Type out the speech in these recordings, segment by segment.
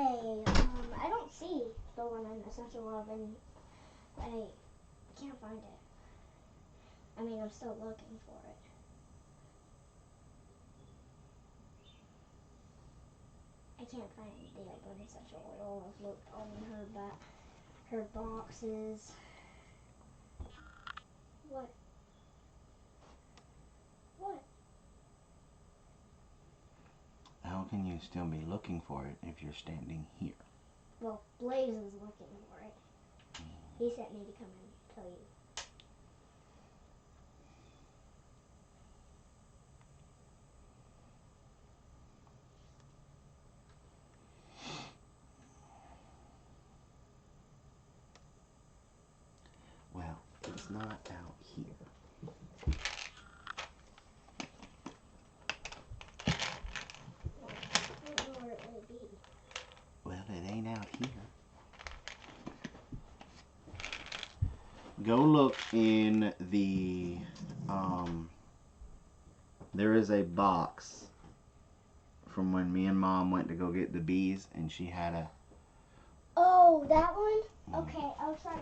say, I don't see the one in Essential Love, and I can't find it. I mean, I'm still looking for it. I can't find the other essential oil. I've looked all in her boxes. What? What? How can you still be looking for it if you're standing here? Well, Blaze is looking for it. He sent me to come and tell you. Well, it's not out here. I don't know where it would be. Well, it ain't out here. Go look in the, there is a box from when me and Mom went to go get the bees, and she had a... Oh, that one? Okay, I'll try to...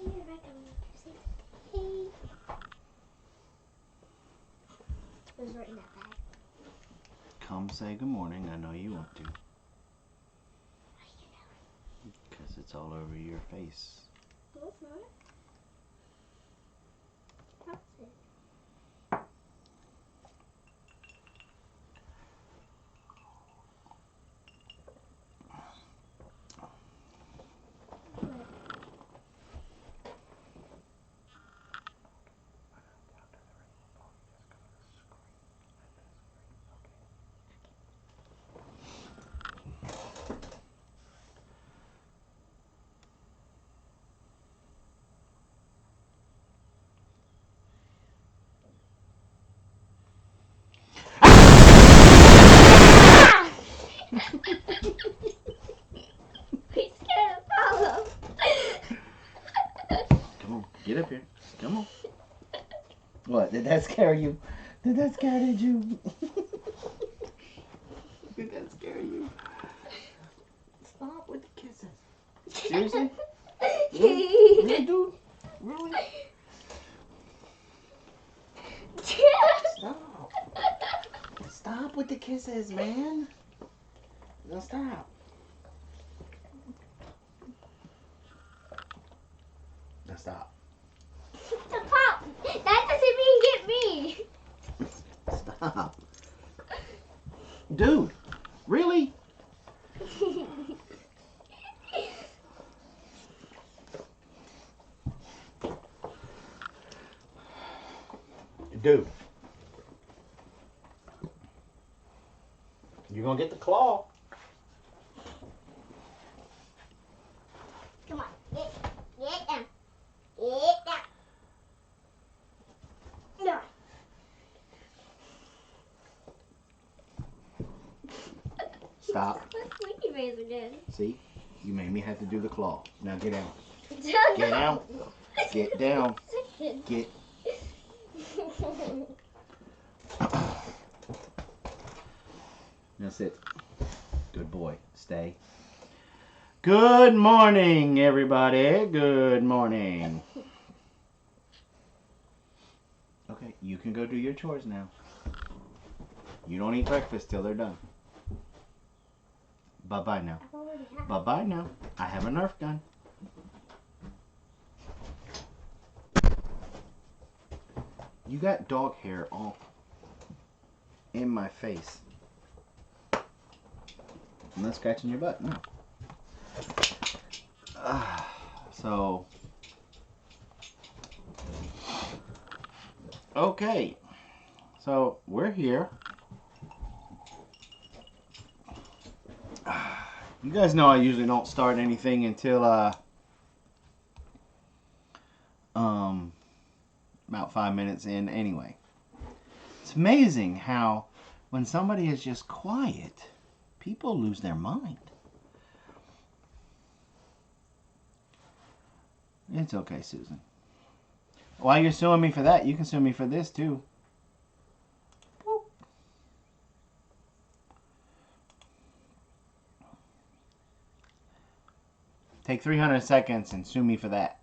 Here I come to say hey. It was right in that bag. Come say good morning. I know you want to. How do you know? Because it's all over your face. No, it's not. How is it? He's scared to follow. Come on, get up here. Come on. What? Did that scare you? Did that scare you? Did that scare you? Stop with the kisses. Seriously? Really? Really, dude? Really? Stop. Stop with the kisses, man. No, stop. Now stop. The pop. That doesn't mean get me. Stop. Dude, really? Dude. You're gonna get the claw. Come on. Get down. Get down. No. Stop. Let's squeaky face again. See? You made me have to do the claw. Now get out. Get down. Get down. Get. That's it. Good boy. Stay. Good morning, everybody. Good morning. Okay, you can go do your chores now. You don't eat breakfast till they're done. Bye-bye now. Bye-bye now. I have a Nerf gun. You got dog hair all in my face. I'm not scratching your butt, no. So, okay. So, we're here. You guys know I usually don't start anything until about 5 minutes in anyway. It's amazing how when somebody is just quiet, people lose their mind. It's okay, Susan. While you're suing me for that, you can sue me for this too. Whoop. Take 300 seconds and sue me for that.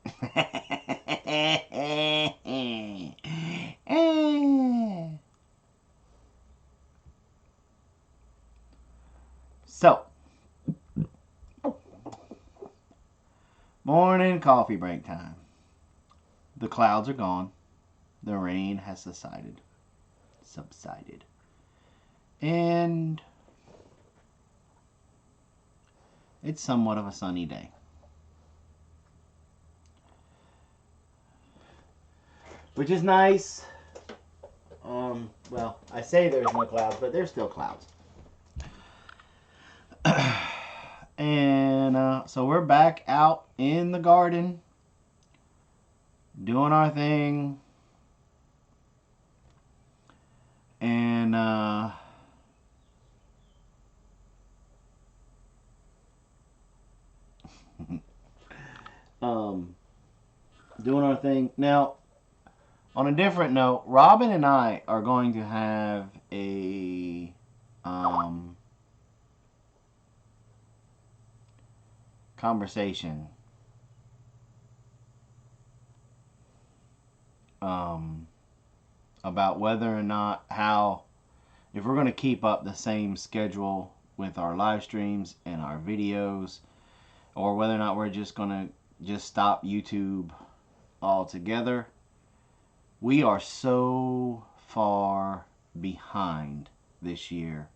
So, morning coffee break time. The clouds are gone. The rain has subsided. And it's somewhat of a sunny day. Which is nice. Well, I say there's no clouds, but there's still clouds. And so we're back out in the garden doing our thing. And doing our thing. Now, on a different note, Robin and I are going to have a conversation about whether or not if we're going to keep up the same schedule with our live streams and our videos, or whether or not we're just going to stop YouTube altogether. We are so far behind this year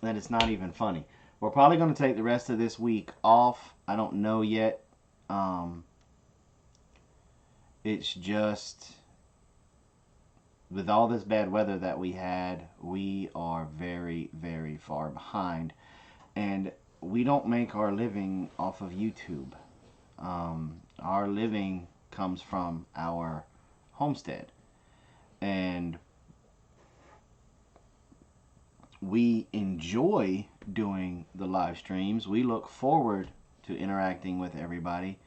that it's not even funny. We're probably going to take the rest of this week off. I don't know yet. It's just, with all this bad weather that we had, we are very, very far behind. And we don't make our living off of YouTube. Our living comes from our Homestead. And we enjoy doing the live streams. We look forward to interacting with everybody.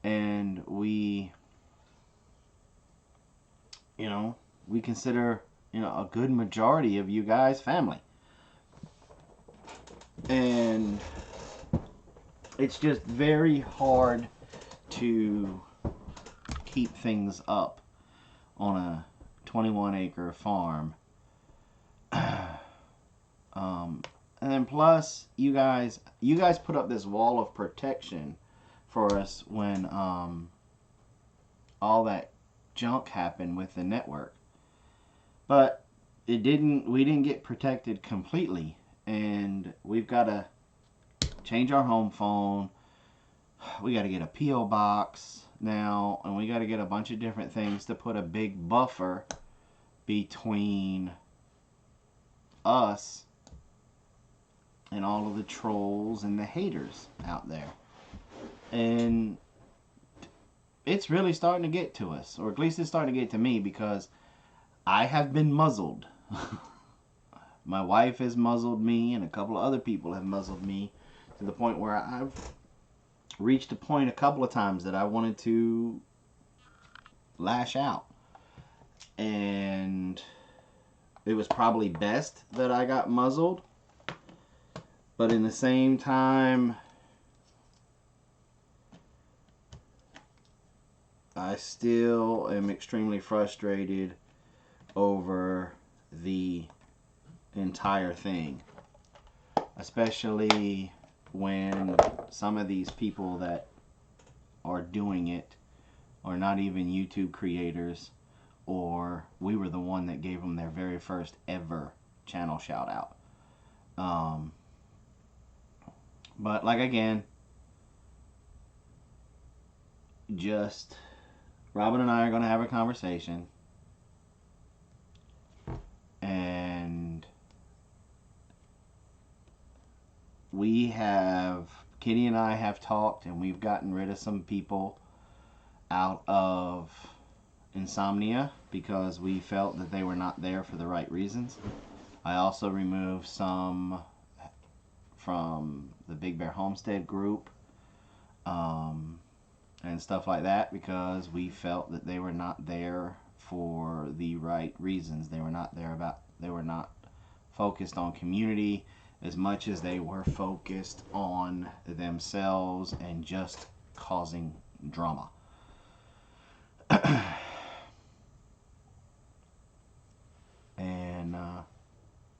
And we consider, a good majority of you guys family. And it's just very hard to keep things up on a 21-acre farm. And then plus, you guys put up this wall of protection for us when all that junk happened with the network. But we didn't get protected completely, and we've got to change our home phone. We got to get a P.O. box now, and we got to get a bunch of different things to put a big buffer between us and all of the trolls and the haters out there. And it's really starting to get to us, or at least it's starting to get to me, because I have been muzzled. My wife has muzzled me, and a couple of other people have muzzled me, to the point where I've reached a point a couple of times that I wanted to lash out. And it was probably best that I got muzzled. But in the same time, I still am extremely frustrated over the entire thing. Especially when some of these people that are doing it are not even YouTube creators, or we were the one that gave them their very first ever channel shout out. But like again, just Robin and I are going to have a conversation, and Kitty and I have talked, and we've gotten rid of some people out of insomnia because we felt that they were not there for the right reasons. I also removed some from the Big Bear Homestead group and stuff like that because we felt that they were not there for the right reasons. They were not focused on community as much as they were focused on themselves and just causing drama. And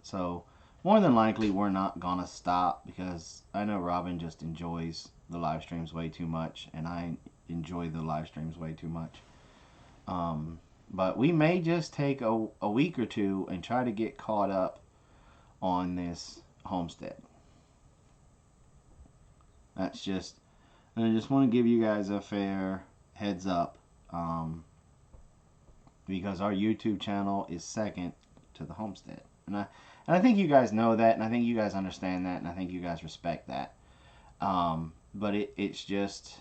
so more than likely we're not gonna stop because I know Robin just enjoys the live streams way too much, and I enjoy the live streams way too much. But we may just take a week or two and try to get caught up on this homestead. That's just, and I just want to give you guys a fair heads up, because our YouTube channel is second to the homestead, and I think you guys know that, and I think you guys understand that, and I think you guys respect that. But it's just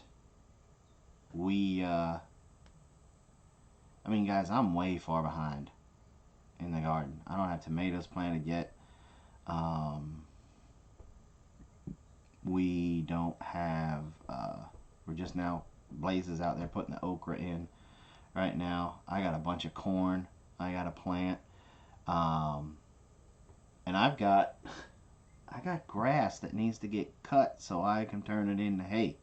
I mean, guys, I'm way far behind in the garden. I don't have tomatoes planted yet. We don't have, we're just now, Blaze is out there putting the okra in right now. I got a bunch of corn I got to plant. And I got grass that needs to get cut so I can turn it into hay.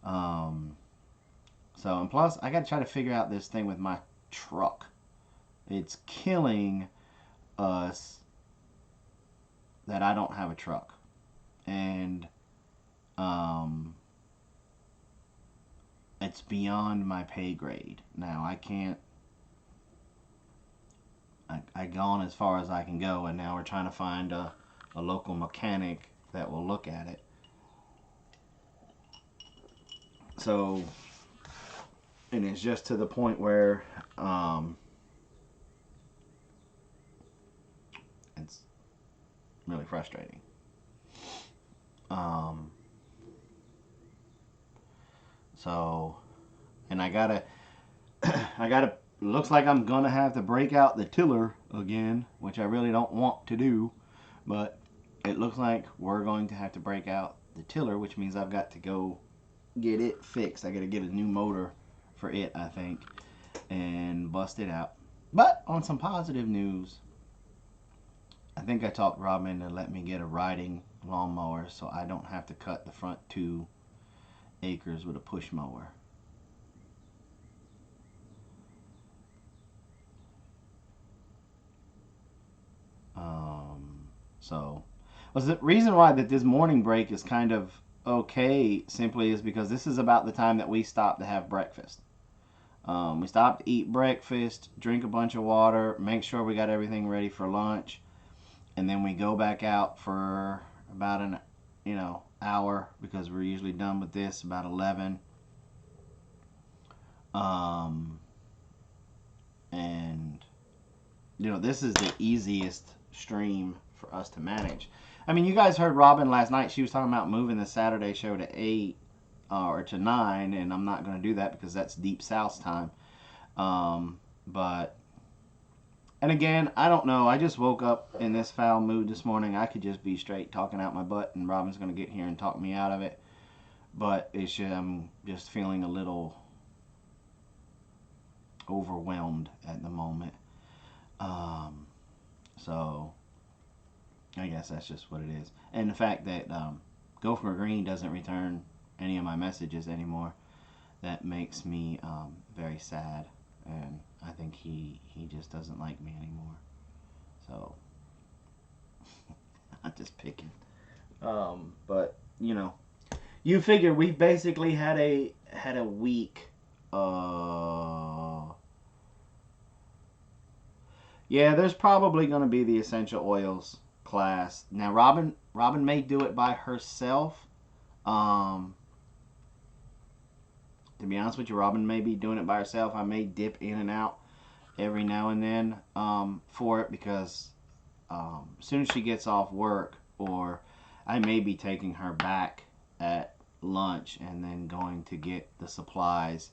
So, and plus, I got to try to figure out this thing with my truck. It's killing us that I don't have a truck. And it's beyond my pay grade. Now, I can't, I've gone as far as I can go, and now we're trying to find a local mechanic that will look at it. So, and it's just to the point where it's really frustrating. So, and I gotta, looks like I'm gonna have to break out the tiller again, which I really don't want to do, but it looks like we're going to have to break out the tiller, which means I've got to go get it fixed. I gotta get a new motor for it, I think, and bust it out. But on some positive news, I think I talked Robin to let me get a riding lawnmower so I don't have to cut the front 2 acres with a push mower. So, well, the reason why that this morning break is kind of okay simply is because this is about the time that we stop to have breakfast. We stop to eat breakfast, drink a bunch of water, make sure we got everything ready for lunch, and then we go back out for about an hour because we're usually done with this about 11. And this is the easiest stream for us to manage. I mean, you guys heard Robin last night. She was talking about moving the Saturday show to 8 or to 9, and I'm not going to do that because that's Deep South time. But, and again, I don't know. I just woke up in this foul mood this morning. I could just be straight talking out my butt, and Robin's going to get here and talk me out of it. but I'm just feeling a little overwhelmed at the moment. So I guess that's just what it is. And the fact that Gopher Green doesn't return any of my messages anymore, that makes me very sad. And I think he just doesn't like me anymore. So I'm just picking. But you know, you figure we basically had a week. Yeah, there's probably going to be the essential oils class. Now, Robin may do it by herself. Um, to be honest with you, Robin may be doing it by herself. I may dip in and out every now and then for it because as soon as she gets off work, or I may be taking her back at lunch and then going to get the supplies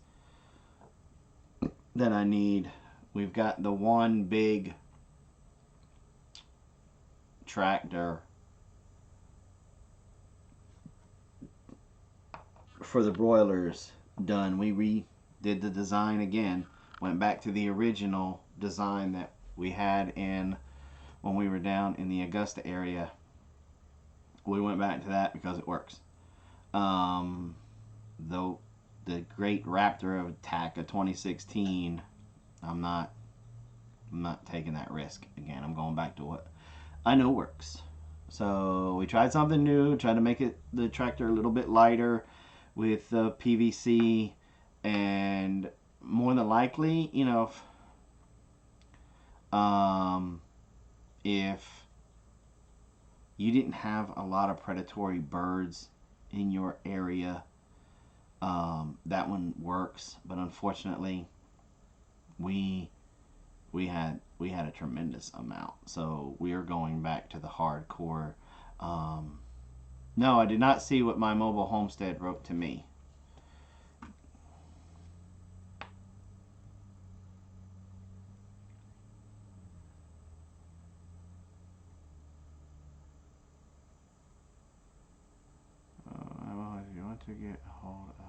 that I need. We've got the one big tractor for the broilers done. We redid the design again. Went back to the original design that we had in when we were down in the Augusta area. We went back to that because it works. Though the Great Raptor Attack of 2016, I'm not taking that risk again. I'm going back to what I know works. So we tried something new, tried to make the tractor a little bit lighter with PVC, and more than likely, if you didn't have a lot of predatory birds in your area, that one works. But unfortunately, we had a tremendous amount, so we are going back to the hardcore. No, I did not see what my mobile homestead wrote to me. If you want to get hold of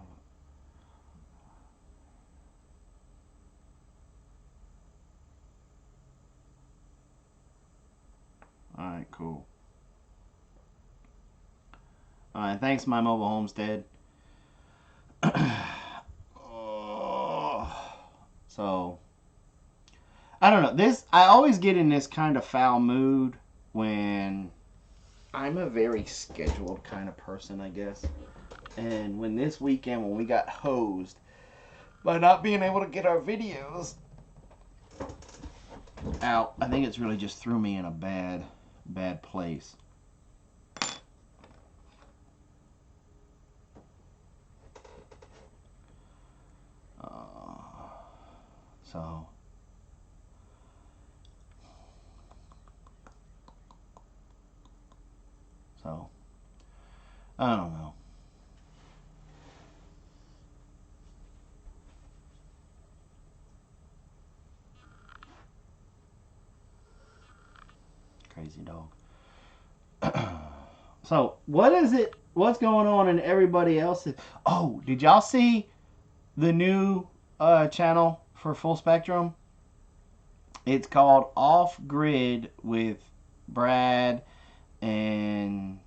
it. Alright, cool. Alright, thanks, my mobile homestead. So, I don't know. I always get in this kind of foul mood when I'm a very scheduled kind of person, I guess. And when this weekend, when we got hosed by not being able to get our videos out, I think it's really just threw me in a bad place. So I don't know. Crazy dog. So what is it? What's going on in everybody else's? Oh, did y'all see the new channel for Full Spectrum? It's called Off Grid with Brad and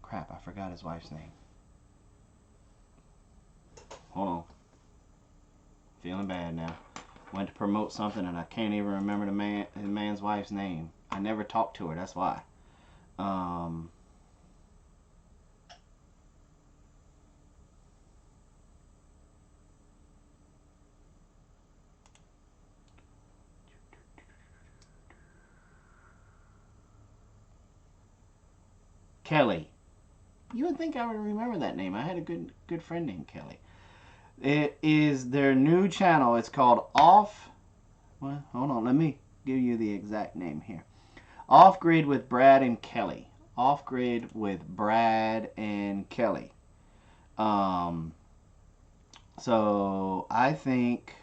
crap, I forgot his wife's name. Hold on. Feeling bad now. Went to promote something and I can't even remember the man's wife's name. I never talked to her, that's why. Kelly. You would think I would remember that name. I had a good friend named Kelly. It is their new channel. It's called Off. Well, hold on. Let me give you the exact name here. Off Grid with Brad and Kelly. Off Grid with Brad and Kelly. So I think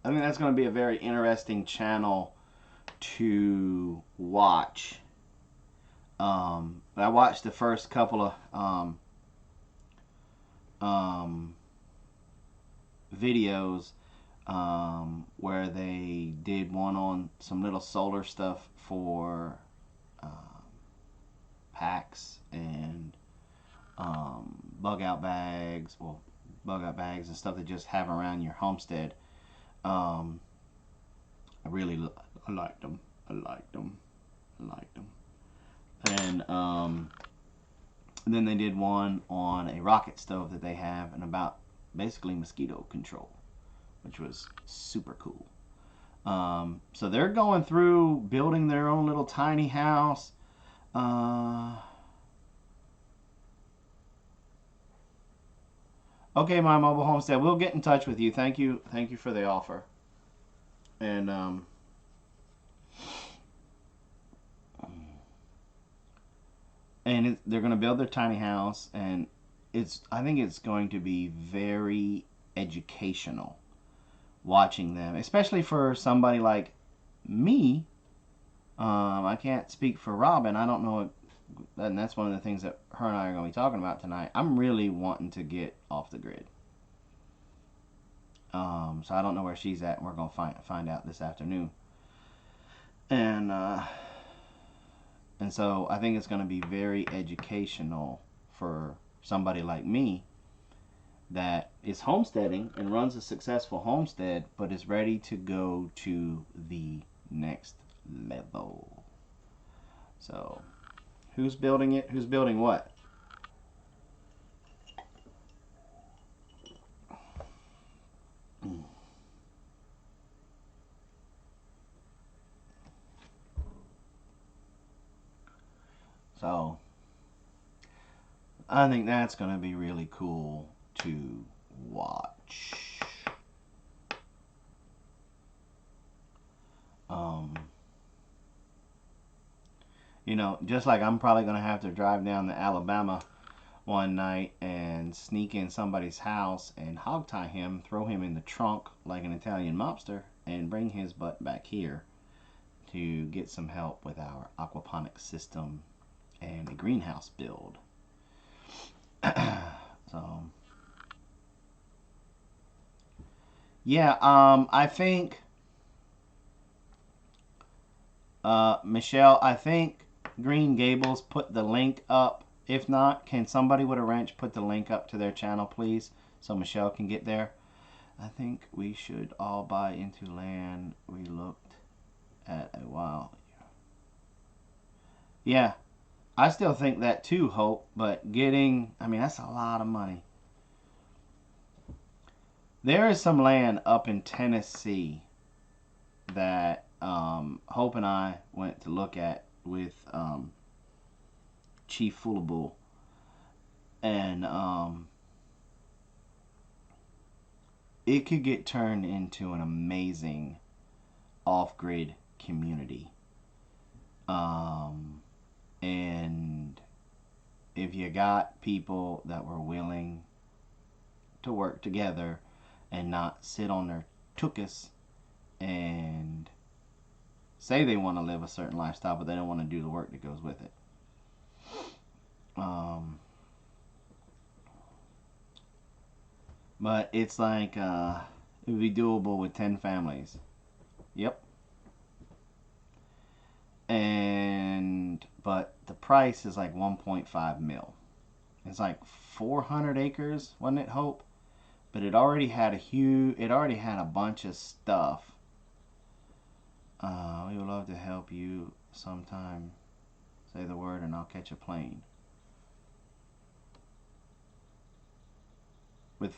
I think that's going to be a very interesting channel to watch. I watched the first couple of videos where they did one on some little solar stuff for packs and bug out bags, and stuff to just have around your homestead. I liked them. And then they did one on a rocket stove that they have and about basically mosquito control, which was super cool. So they're going through building their own little tiny house. Okay, my mobile homestead, we'll get in touch with you. Thank you for the offer. And they're going to build their tiny house, and I think it's going to be very educational watching them, especially for somebody like me. I can't speak for Robin. I don't know, and that's one of the things that her and I are going to be talking about tonight. I'm really wanting to get off the grid. So I don't know where she's at, and we're going to find out this afternoon. And so I think it's going to be very educational for somebody like me that is homesteading and runs a successful homestead, but is ready to go to the next level. So, who's building it? Who's building what? So, I think that's going to be really cool to watch. You know, just like I'm probably going to have to drive down to Alabama one night and sneak in somebody's house and hog tie him, throw him in the trunk like an Italian mobster, and bring his butt back here to get some help with our aquaponics system and a greenhouse build. So, yeah, I think, Michelle, I think Green Gables put the link up. If not, can somebody with a wrench put the link up to their channel, please, so Michelle can get there? I think we should all buy into land we looked at a while. Yeah, I still think that too, Hope, but that's a lot of money. There is some land up in Tennessee that Hope and I went to look at with Chief Foolable, and it could get turned into an amazing off-grid community. And if you got people that were willing to work together and not sit on their tuchus and say they want to live a certain lifestyle, but they don't want to do the work that goes with it. But it's like it would be doable with 10 families. Yep. But the price is like 1.5 mil. It's like 400 acres, wasn't it, Hope? But it already had a bunch of stuff. We would love to help you sometime. Say the word and I'll catch a plane. With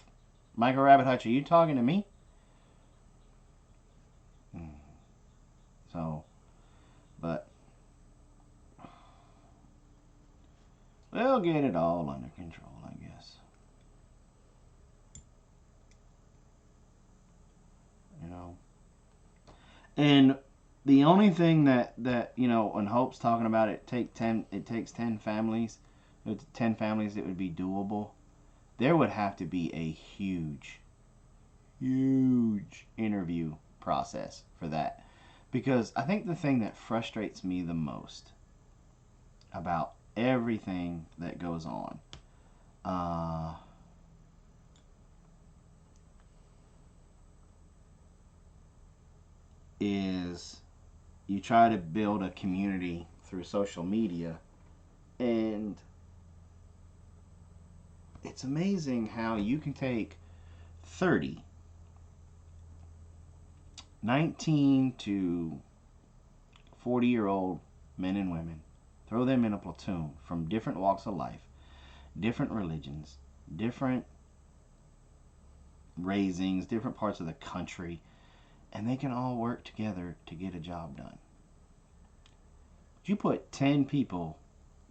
Michael Rabbit Hutch, are you talking to me? So, but we'll get it all under control, I guess. You know. And the only thing that when Hope's talking about it takes 10 families. 10 families, it would be doable. There would have to be a huge huge interview process for that. Because I think the thing that frustrates me the most about everything that goes on is you try to build a community through social media, and it's amazing how you can take 30, 19 to 40-year-old men and women, throw them in a platoon from different walks of life, different religions, different raisings, different parts of the country, and they can all work together to get a job done. You put 10 people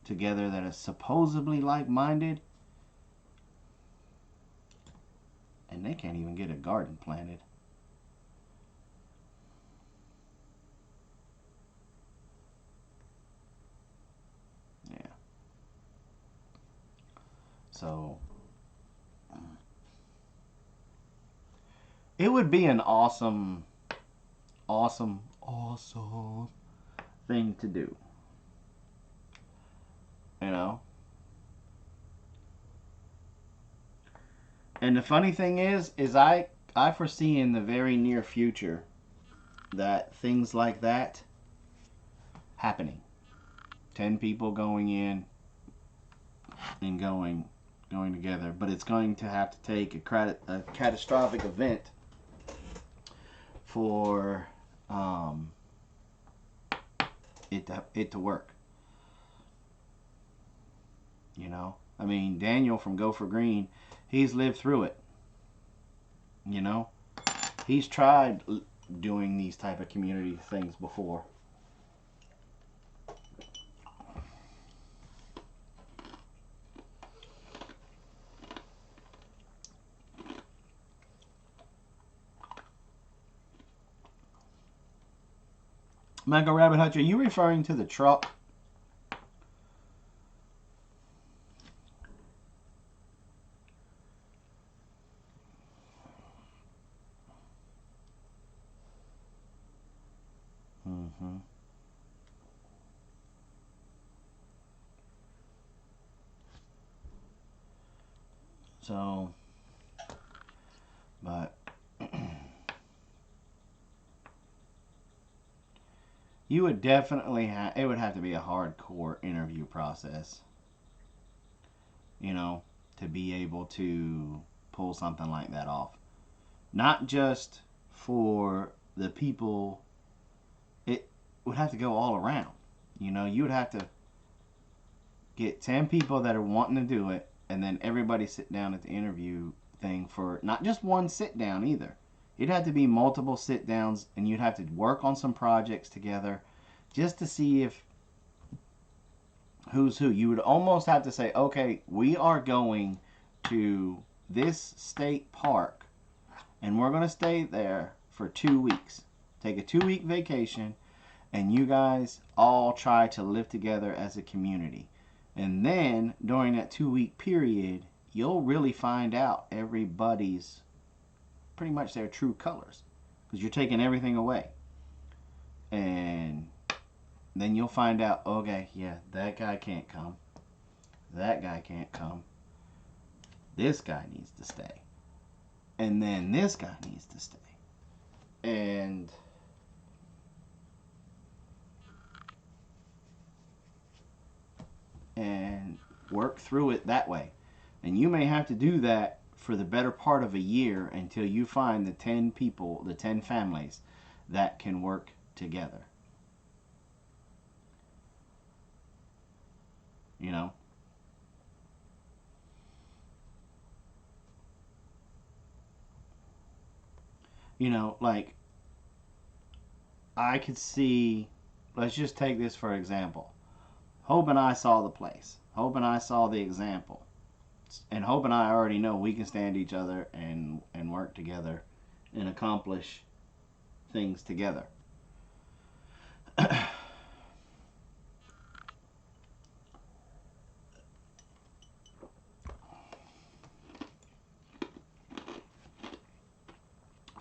together that are supposedly like-minded, and they can't even get a garden planted. Yeah. So it would be an awesome thing to do. You know? And the funny thing is I foresee in the very near future that things like that happening. 10 people going in and going together, but it's going to have to take a catastrophic event for it to work. You know, I mean, Daniel from Go for Green, he's lived through it. You know, he's tried doing these type of community things before. Michael Rabbit Hutch, are you referring to the truck? Mm-hmm. So, but you would definitely have, it would have to be a hardcore interview process, you know, to be able to pull something like that off. Not just for the people, it would have to go all around. You know, you would have to get 10 people that are wanting to do it, and then everybody sit down at the interview thing for not just one sit down either. It'd have to be multiple sit downs, and you'd have to work on some projects together just to see if who's who. You would almost have to say, okay, we are going to this state park, and we're going to stay there for 2 weeks. Take a 2-week vacation, and you guys all try to live together as a community. And then during that 2-week period, you'll really find out everybody's pretty much their true colors, because you're taking everything away. And then you'll find out, okay, yeah, that guy can't come. That guy can't come. This guy needs to stay. And then this guy needs to stay. And work through it that way. And you may have to do that for the better part of a year until you find the 10 people, the 10 families that can work together. You know? You know, like, I could see, let's just take this for example. Hope and I saw the place. Hope and I saw the example. And Hope and I already know we can stand each other and work together and accomplish things together.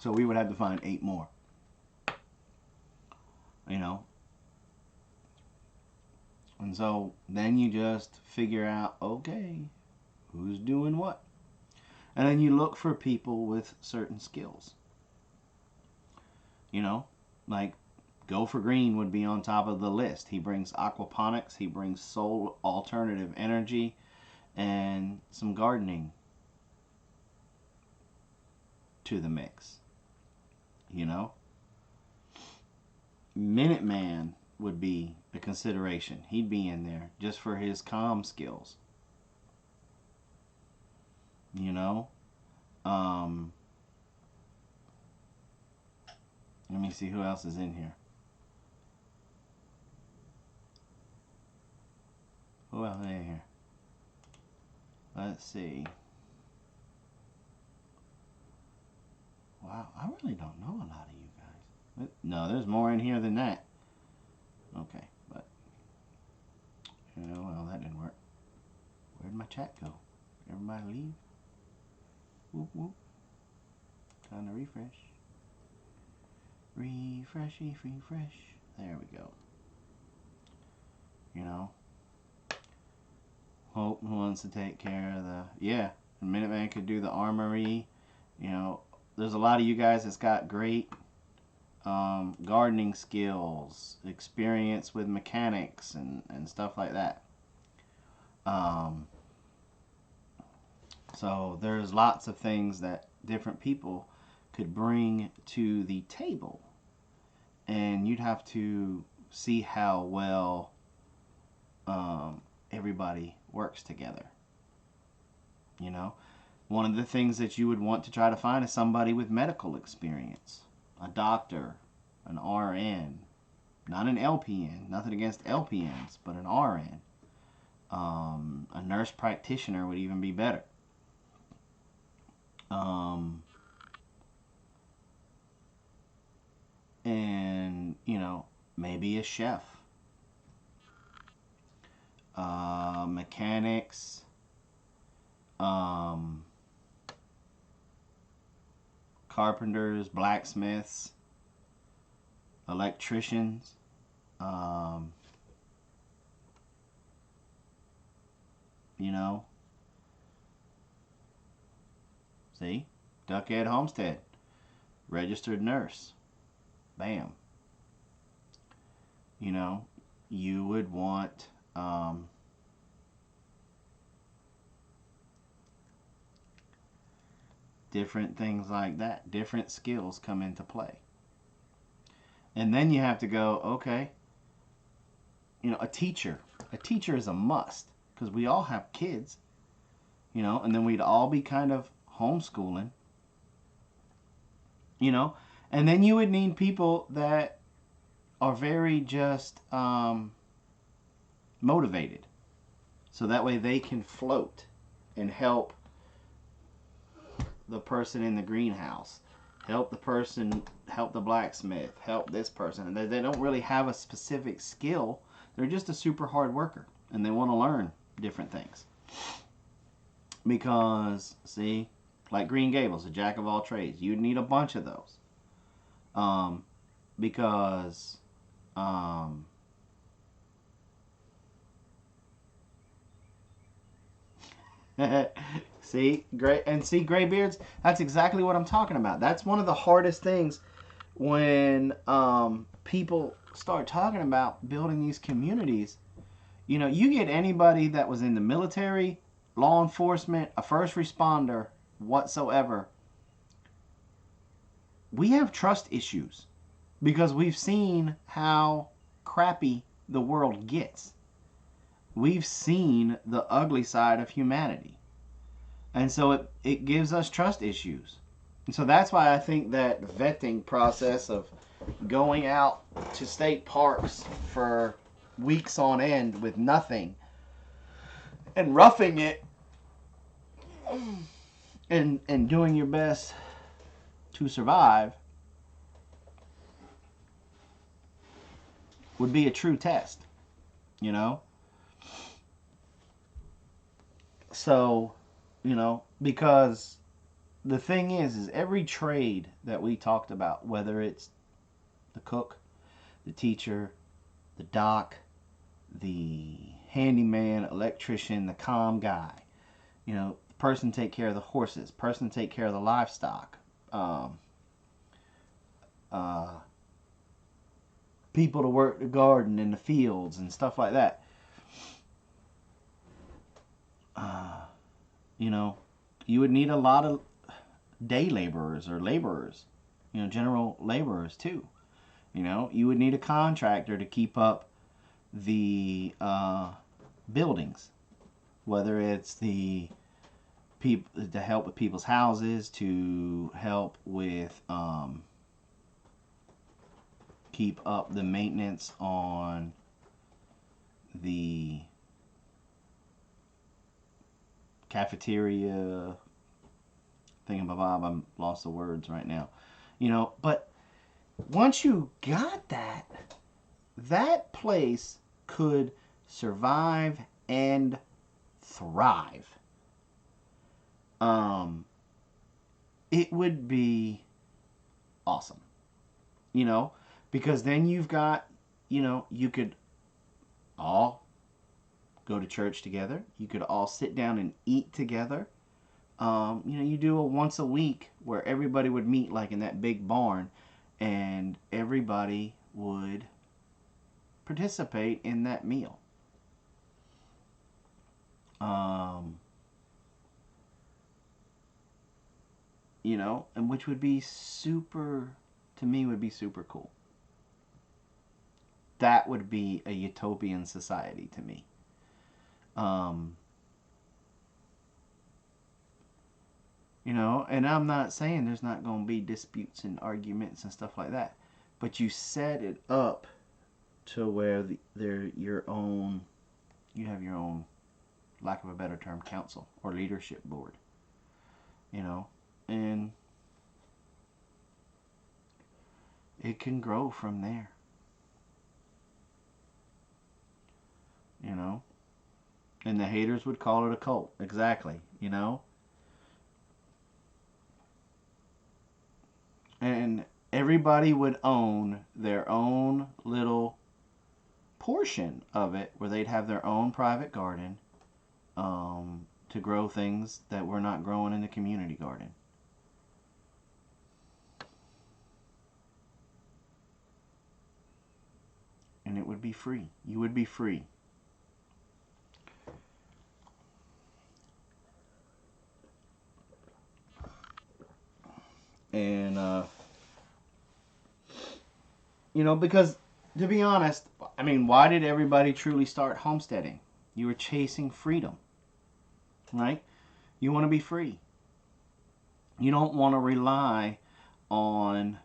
So we would have to find 8 more. You know? And so then you just figure out, okay, who's doing what? And then you look for people with certain skills. You know, like Go for Green would be on top of the list. He brings aquaponics, he brings soul alternative energy, and some gardening to the mix. You know, Minuteman would be a consideration. He'd be in there just for his comm skills. You know, let me see who else is in here. Who else is in here? Let's see. Wow, I really don't know a lot of you guys. No, there's more in here than that. Okay, but well, that didn't work. Where'd my chat go? Everybody leave? Whoop whoop. Time to refresh. Refresh. There we go. You know, Hope wants to take care of the, yeah, Minuteman could do the armory. You know, there's a lot of you guys that's got great gardening skills, experience with mechanics and stuff like that. So there's lots of things that different people could bring to the table, and you'd have to see how well everybody works together. You know, one of the things that you would want to try to find is somebody with medical experience, a doctor, an RN, not an LPN, nothing against LPNs, but an RN. A nurse practitioner would even be better. And, you know, maybe a chef. Mechanics. Carpenters, blacksmiths, electricians. You know, see, Duckhead Homestead, registered nurse, bam. You know, you would want different things like that. Different skills come into play. And then you have to go, okay, you know, a teacher. A teacher is a must, because we all have kids, you know, and then we'd all be kind of homeschooling, you know, and then you would need people that are very just motivated, so that way they can float and help the person in the greenhouse, help the blacksmith, help this person. And they don't really have a specific skill. They're just a super hard worker, and they want to learn different things. Because, see, like Green Gables, a jack of all trades, you'd need a bunch of those. Because see, graybeards, that's exactly what I'm talking about. That's one of the hardest things when people start talking about building these communities. You know, you get anybody that was in the military, law enforcement, a first responder, whatsoever. We have trust issues because we've seen how crappy the world gets. We've seen the ugly side of humanity. And so it gives us trust issues. And so that's why I think that vetting process of going out to state parks for weeks on end with nothing and roughing it and doing your best to survive would be a true test, you know? So, you know, because the thing is every trade that we talked about, whether it's the cook, the teacher, the doc, the handyman, electrician, the comm guy, the person take care of the horses, person take care of the livestock, uh, people to work the garden and the fields and stuff like that. You would need a lot of day laborers or laborers, general laborers too. You would need a contractor to keep up the buildings, whether it's the people to help with people's houses, to help with keep up the maintenance on the cafeteria thingamabob. I'm lost the words right now. But once you got that, that place could survive and thrive. It would be awesome. Because then you've got, you could all go to church together. You could all sit down and eat together. You do a once a week where everybody would meet like in that big barn, and everybody would participate in that meal. And which would be super, to me, would be super cool. That would be a utopian society to me. And I'm not saying there's not going to be disputes and arguments and stuff like that, but you set it up to where they're your own, you have your own, lack of a better term, council or leadership board, and it can grow from there, and the haters would call it a cult. Exactly. And everybody would own their own little portion of it, where they'd have their own private garden, to grow things that were not growing in the community garden. And it would be free. You would be free. And because to be honest, why did everybody truly start homesteading? You were chasing freedom, right? You want to be free. You don't want to rely on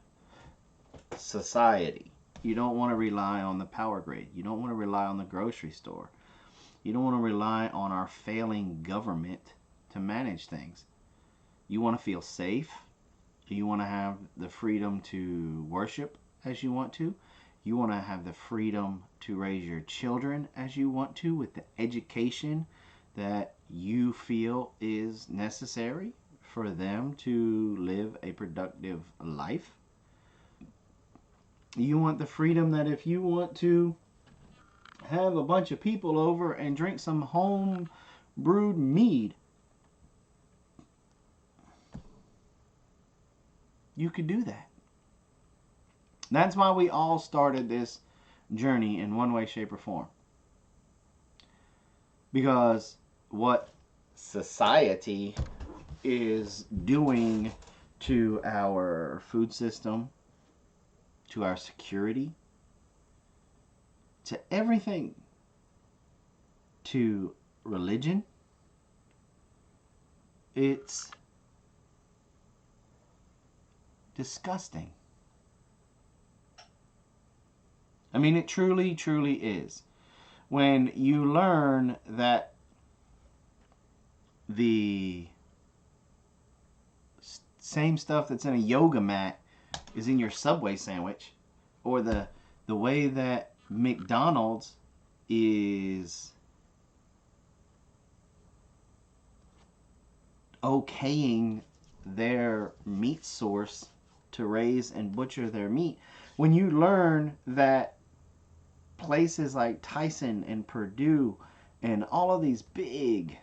society. You don't want to rely on the power grid. You don't want to rely on the grocery store. You don't want to rely on our failing government to manage things. You want to feel safe. You want to have the freedom to worship as you want to. You want to have the freedom to raise your children as you want to, with the education that you feel is necessary for them to live a productive life. You want the freedom that if you want to have a bunch of people over and drink some home brewed mead, you could do that. That's why we all started this journey in one way, shape, or form. Because what society is doing to our food system, to our security, to everything, to religion, it's disgusting. It truly, truly is. When you learn that the same stuff that's in a yoga mat is in your Subway sandwich, or the way that McDonald's is okaying their meat source to raise and butcher their meat. When you learn that places like Tyson and Purdue and all of these big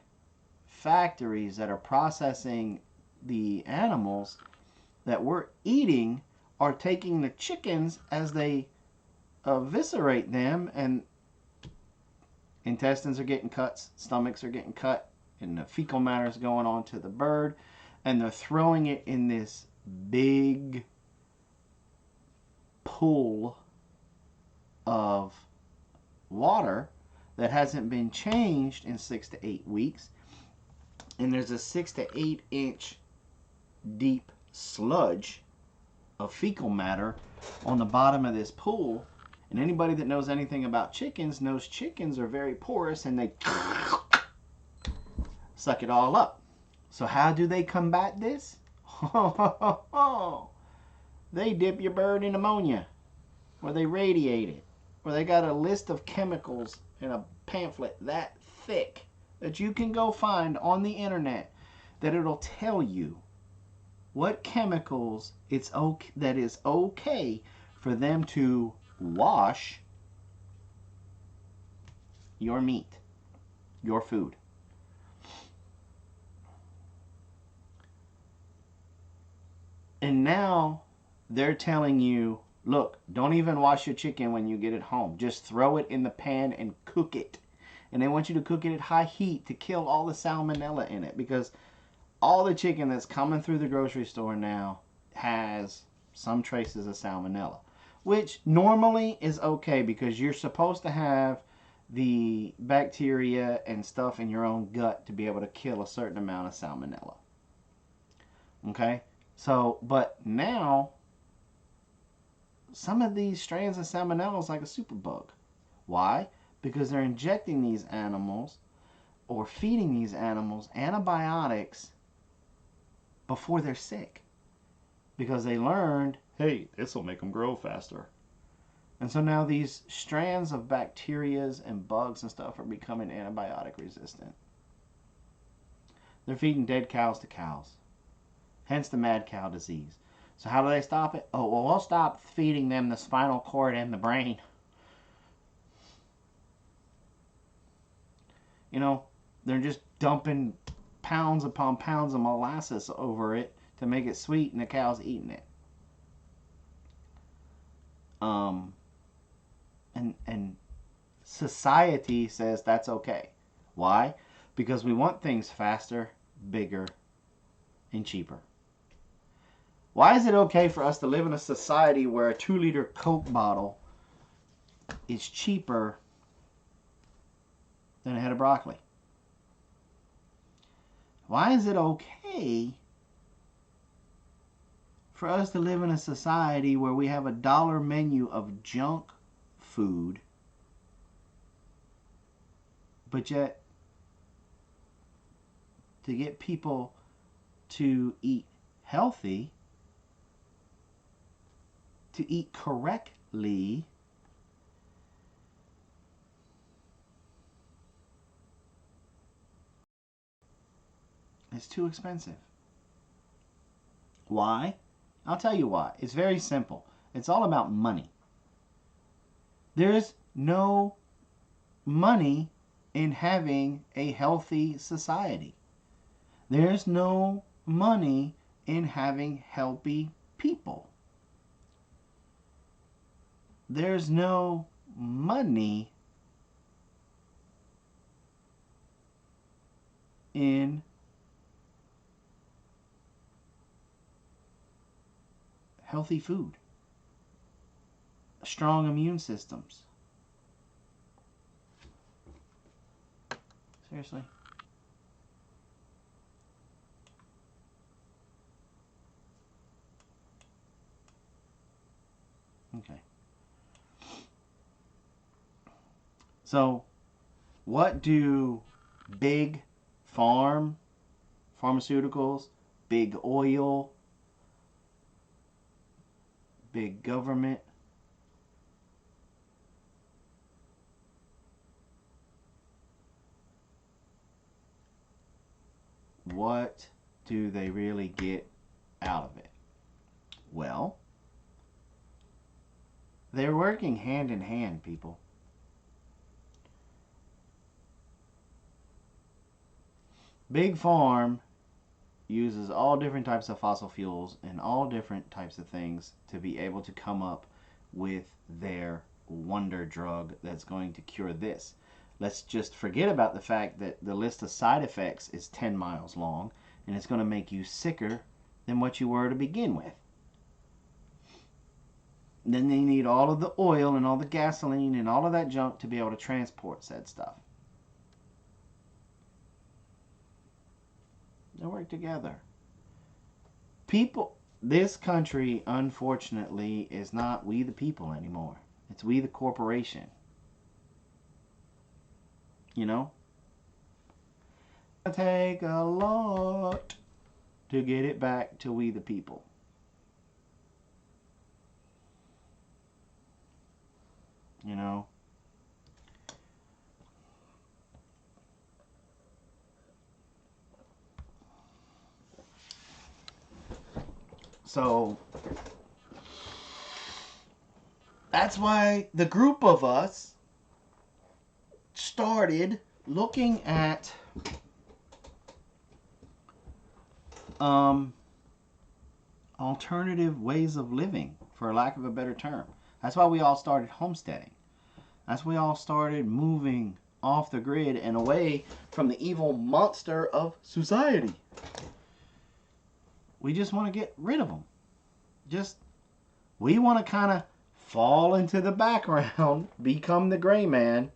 factories that are processing the animals that we're eating are taking the chickens as they eviscerate them, and intestines are getting cut, stomachs are getting cut, and the fecal matter is going on to the bird, and they're throwing it in this big pool of water that hasn't been changed in 6 to 8 weeks, and there's a 6 to 8 inch deep sludge of fecal matter on the bottom of this pool. And anybody that knows anything about chickens knows chickens are very porous and they suck it all up. So how do they combat this? They dip your bird in ammonia, or they radiate it, or they got a list of chemicals in a pamphlet that thick that you can go find on the internet that it'll tell you what chemicals that is okay for them to wash your meat, your food. And now they're telling you, look, don't even wash your chicken when you get it home. Just throw it in the pan and cook it. And they want you to cook it at high heat to kill all the salmonella in it, because all the chicken that's coming through the grocery store now has some traces of salmonella, which normally is okay because you're supposed to have the bacteria and stuff in your own gut to be able to kill a certain amount of salmonella. Okay? So, but now, some of these strains of salmonella is like a superbug. Why? Because they're injecting these animals or feeding these animals antibiotics before they're sick, because they learned, hey, this will make them grow faster. And so now these strands of bacterias and bugs and stuff are becoming antibiotic resistant. They're feeding dead cows to cows, hence the mad cow disease. So how do they stop it? Oh, well, we'll stop feeding them the spinal cord and the brain. You know, they're just dumping pounds upon pounds of molasses over it to make it sweet, and the cow's eating it. And society says that's okay. Why? Because we want things faster, bigger, and cheaper. Why is it okay for us to live in a society where a 2-liter Coke bottle is cheaper than a head of broccoli? Why is it okay for us to live in a society where we have a dollar menu of junk food, but yet to get people to eat healthy, to eat correctly, it's too expensive? Why? I'll tell you why. It's very simple. It's all about money. There's no money in having a healthy society. There's no money in having healthy people. There's no money in healthy food, strong immune systems. Seriously. Okay. So, what do big pharmaceuticals, big oil, big government, what do they really get out of it. Well, they're working hand in hand, people. Big Farm uses all different types of fossil fuels and all different types of things to be able to come up with their wonder drug that's going to cure this. Let's just forget about the fact that the list of side effects is 10 miles long and it's going to make you sicker than what you were to begin with. Then they need all of the oil and all the gasoline and all of that junk to be able to transport said stuff. They work together. People, this country, unfortunately, is not we the people anymore. It's we the corporation. You know? It take a lot to get it back to we the people. You know? So that's why the group of us started looking at alternative ways of living, for lack of a better term. That's why we all started homesteading. That's why we all started moving off the grid and away from the evil monster of society. We just want to get rid of them. We want to kind of fall into the background, become the gray man,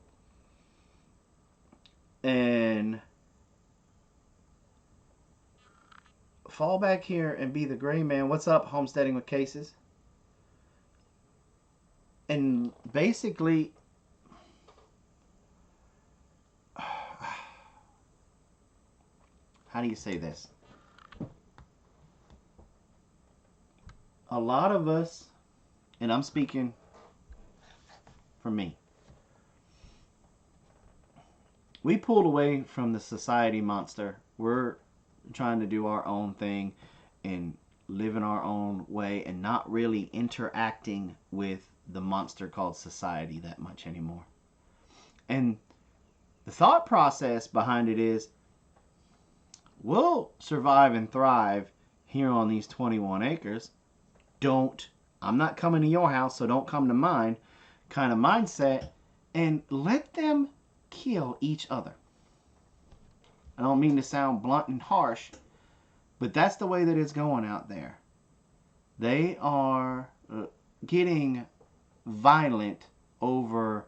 and fall back here and be the gray man. What's up, homesteading with cases? And basically, how do you say this? A lot of us, and I'm speaking for me, we pulled away from the society monster. We're trying to do our own thing and live in our own way and not really interacting with the monster called society that much anymore. And the thought process behind it is, we'll survive and thrive here on these 21 acres. I'm not coming to your house, so don't come to mine kind of mindset, and let them kill each other. I don't mean to sound blunt and harsh, but that's the way that it's going out there. They are getting violent over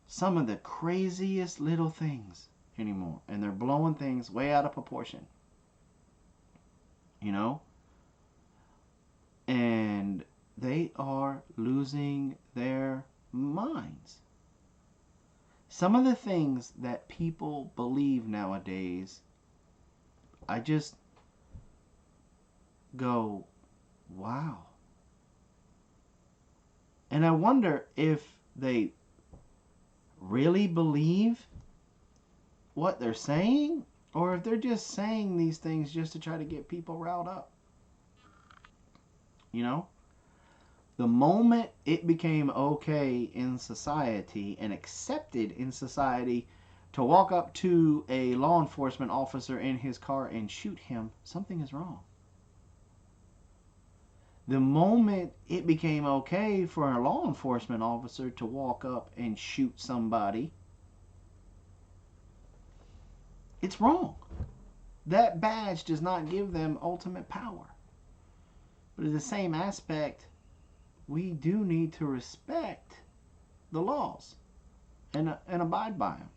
some of the craziest little things anymore, and they're blowing things way out of proportion. You know? And they are losing their minds. Some of the things that people believe nowadays, I just go, wow. And I wonder if they really believe what they're saying, or if they're just saying these things just to try to get people riled up. You know? The moment it became okay in society and accepted in society to walk up to a law enforcement officer in his car and shoot him, something is wrong. The moment it became okay for a law enforcement officer to walk up and shoot somebody, it's wrong. That badge does not give them ultimate power. But in the same aspect, we do need to respect the laws and abide by them.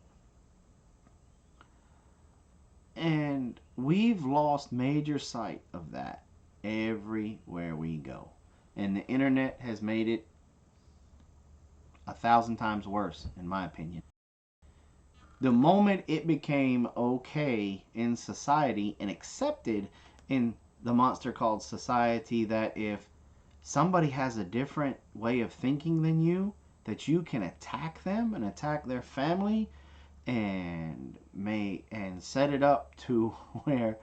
And we've lost major sight of that everywhere we go. And the internet has made it 1,000 times worse, in my opinion. The moment it became okay in society and accepted in the monster called society that if somebody has a different way of thinking than you, that you can attack them and attack their family and set it up to where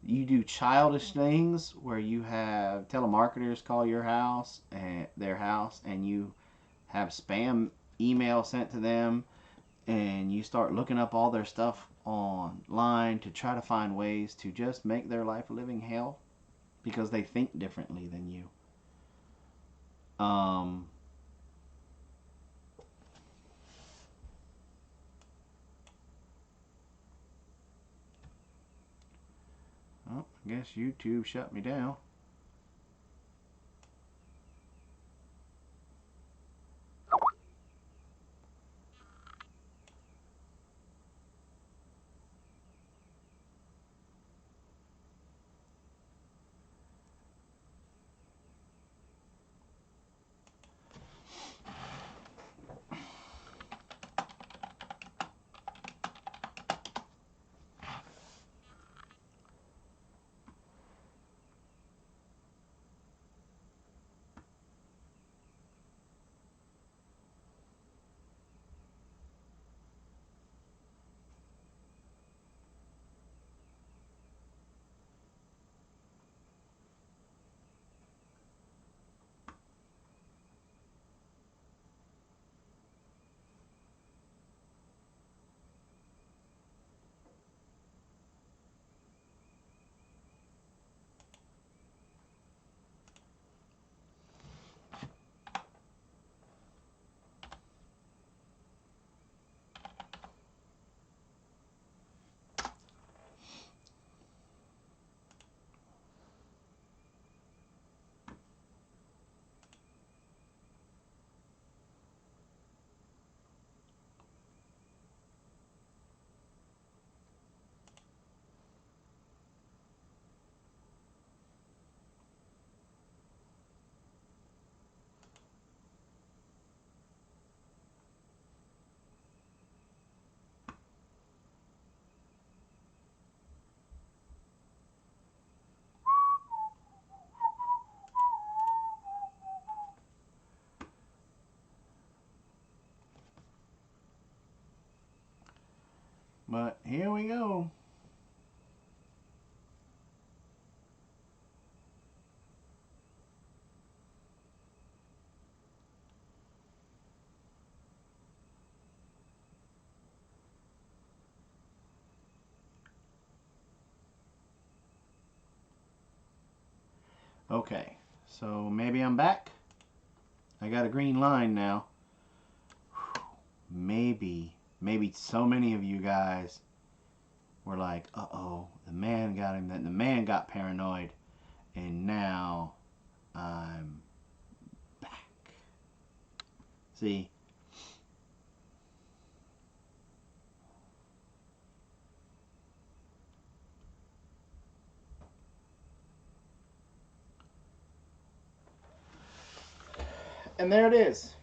you do childish things where you have telemarketers call your house and their house, and you have spam email sent to them, and you start looking up all their stuff online to try to find ways to just make their life a living hell because they think differently than you. Oh, I guess YouTube shut me down. But here we go. Okay, so maybe I'm back. I got a green line now. Maybe so many of you guys were like, uh-oh, the man got him, that the man got paranoid, and now I'm back. See? And there it is.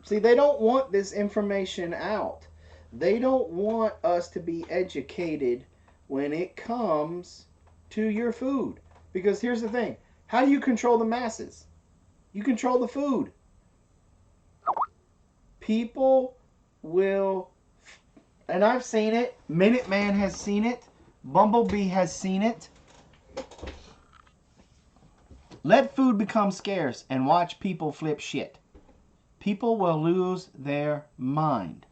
See, they don't want this information out. They don't want us to be educated when it comes to your food. Because here's the thing. How do you control the masses? You control the food. People will, and I've seen it, Minuteman has seen it, Bumblebee has seen it. Let food become scarce and watch people flip shit. People will lose their mind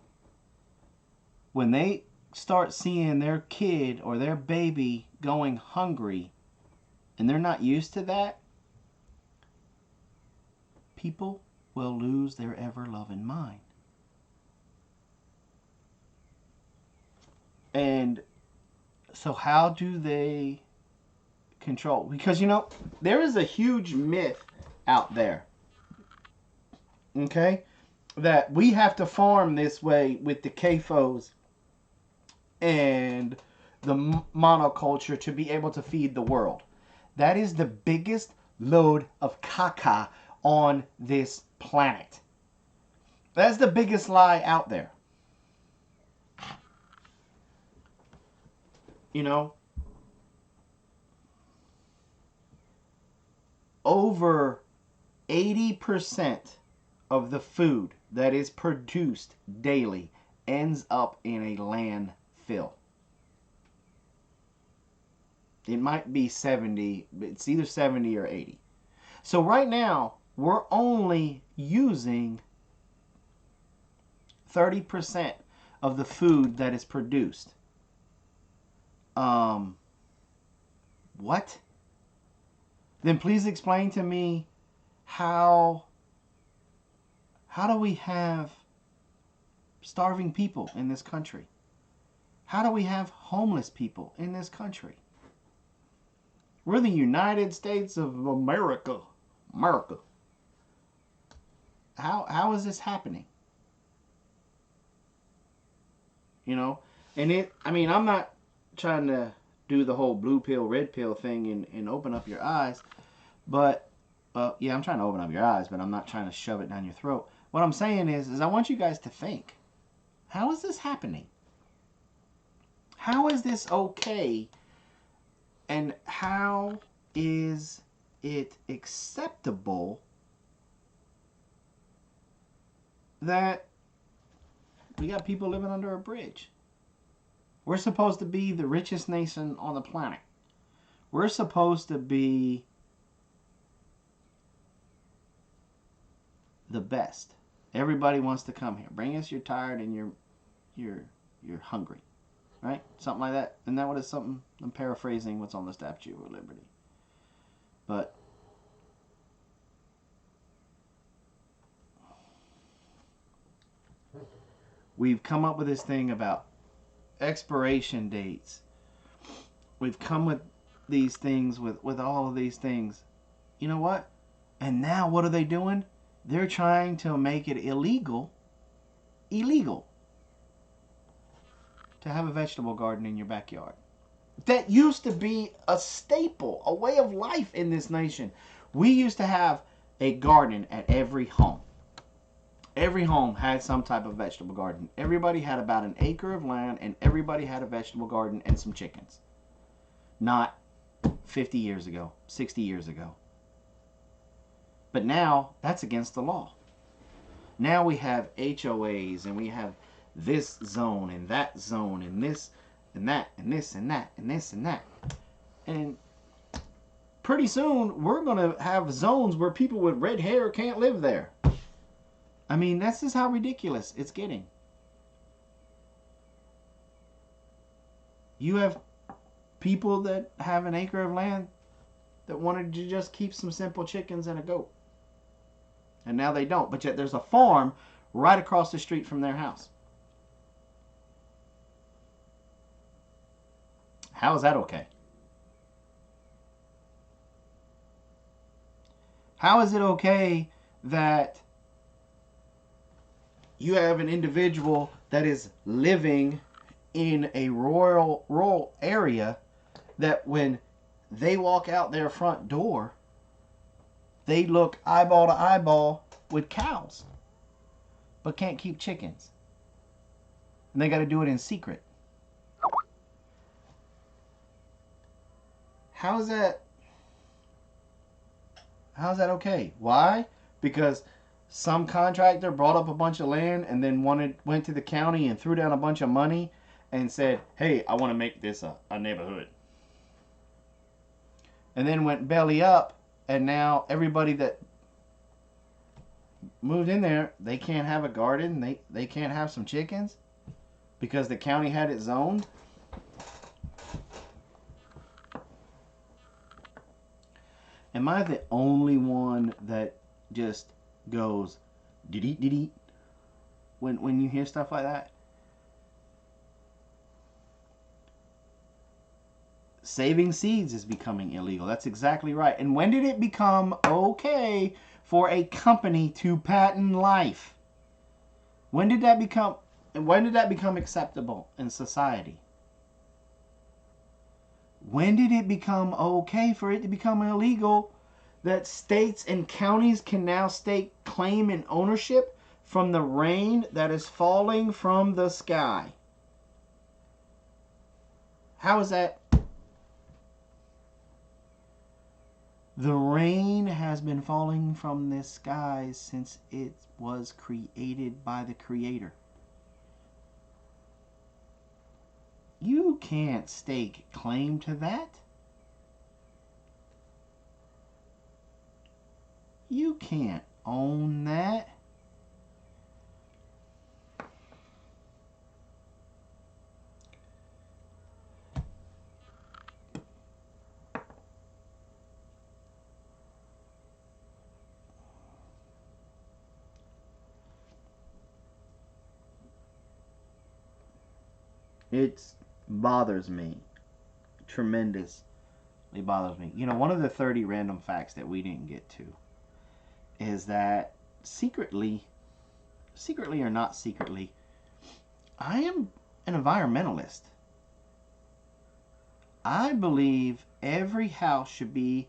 when they start seeing their kid or their baby going hungry and they're not used to that. People will lose their ever-loving mind. And so how do they control? Because, you know, there is a huge myth out there, okay, that we have to farm this way with the CAFOs and the monoculture to be able to feed the world. That is the biggest load of caca on this planet. That's the biggest lie out there. You know, over 80% of the food that is produced daily ends up in a landfill. It might be 70, but it's either 70 or 80. So right now, we're only using 30% of the food that is produced. What? Then please explain to me how do we have starving people in this country? How do we have homeless people in this country? We're the United States of America. America. How is this happening? You know? And I'm not trying to do the whole blue pill, red pill thing and open up your eyes. But, yeah, I'm trying to open up your eyes, but I'm not trying to shove it down your throat. What I'm saying is I want you guys to think. How is this happening? How is this okay? And how is it acceptable that we got people living under a bridge? We're supposed to be the richest nation on the planet. We're supposed to be the best. Everybody wants to come here. Bring us, you're tired and you're hungry. Right? Something like that. Isn't that what it's something? I'm paraphrasing what's on the Statue of Liberty. But we've come up with this thing about expiration dates. We've come with these things, with all of these things. You know what? And now what are they doing? They're trying to make it illegal to have a vegetable garden in your backyard. That used to be a staple, a way of life in this nation. We used to have a garden at every home. Every home had some type of vegetable garden. Everybody had about an acre of land, and everybody had a vegetable garden and some chickens. Not 50 years ago, 60 years ago. But now, that's against the law. Now we have HOAs, and we have this zone, and that zone, and this, and that, and this, and that, and this, and that. And pretty soon, we're going to have zones where people with red hair can't live there. I mean, this is how ridiculous it's getting. You have people that have an acre of land that wanted to just keep some simple chickens and a goat. And now they don't. But yet there's a farm right across the street from their house. How is that okay? How is it okay that you have an individual that is living in a rural area that when they walk out their front door, they look eyeball to eyeball with cows, but can't keep chickens. And they got to do it in secret. How's that okay? Why? Because some contractor brought up a bunch of land and then went to the county and threw down a bunch of money and said, hey, I want to make this a neighborhood. And then went belly up, and now everybody that moved in there, they can't have a garden, they can't have some chickens because the county had it zoned. Am I the only one that just goes dee when you hear stuff like that? Saving seeds is becoming illegal. That's exactly right. And when did it become okay for a company to patent life? When did that become acceptable in society? When did it become okay for it to become illegal that states and counties can now stake claim and ownership from the rain that is falling from the sky? How is that? The rain has been falling from the skies since it was created by the Creator. You can't stake claim to that. You can't own that. It bothers me. Tremendously bothers me. You know, one of the 30 random facts that we didn't get to is that secretly or not secretly, I am an environmentalist. I believe every house should be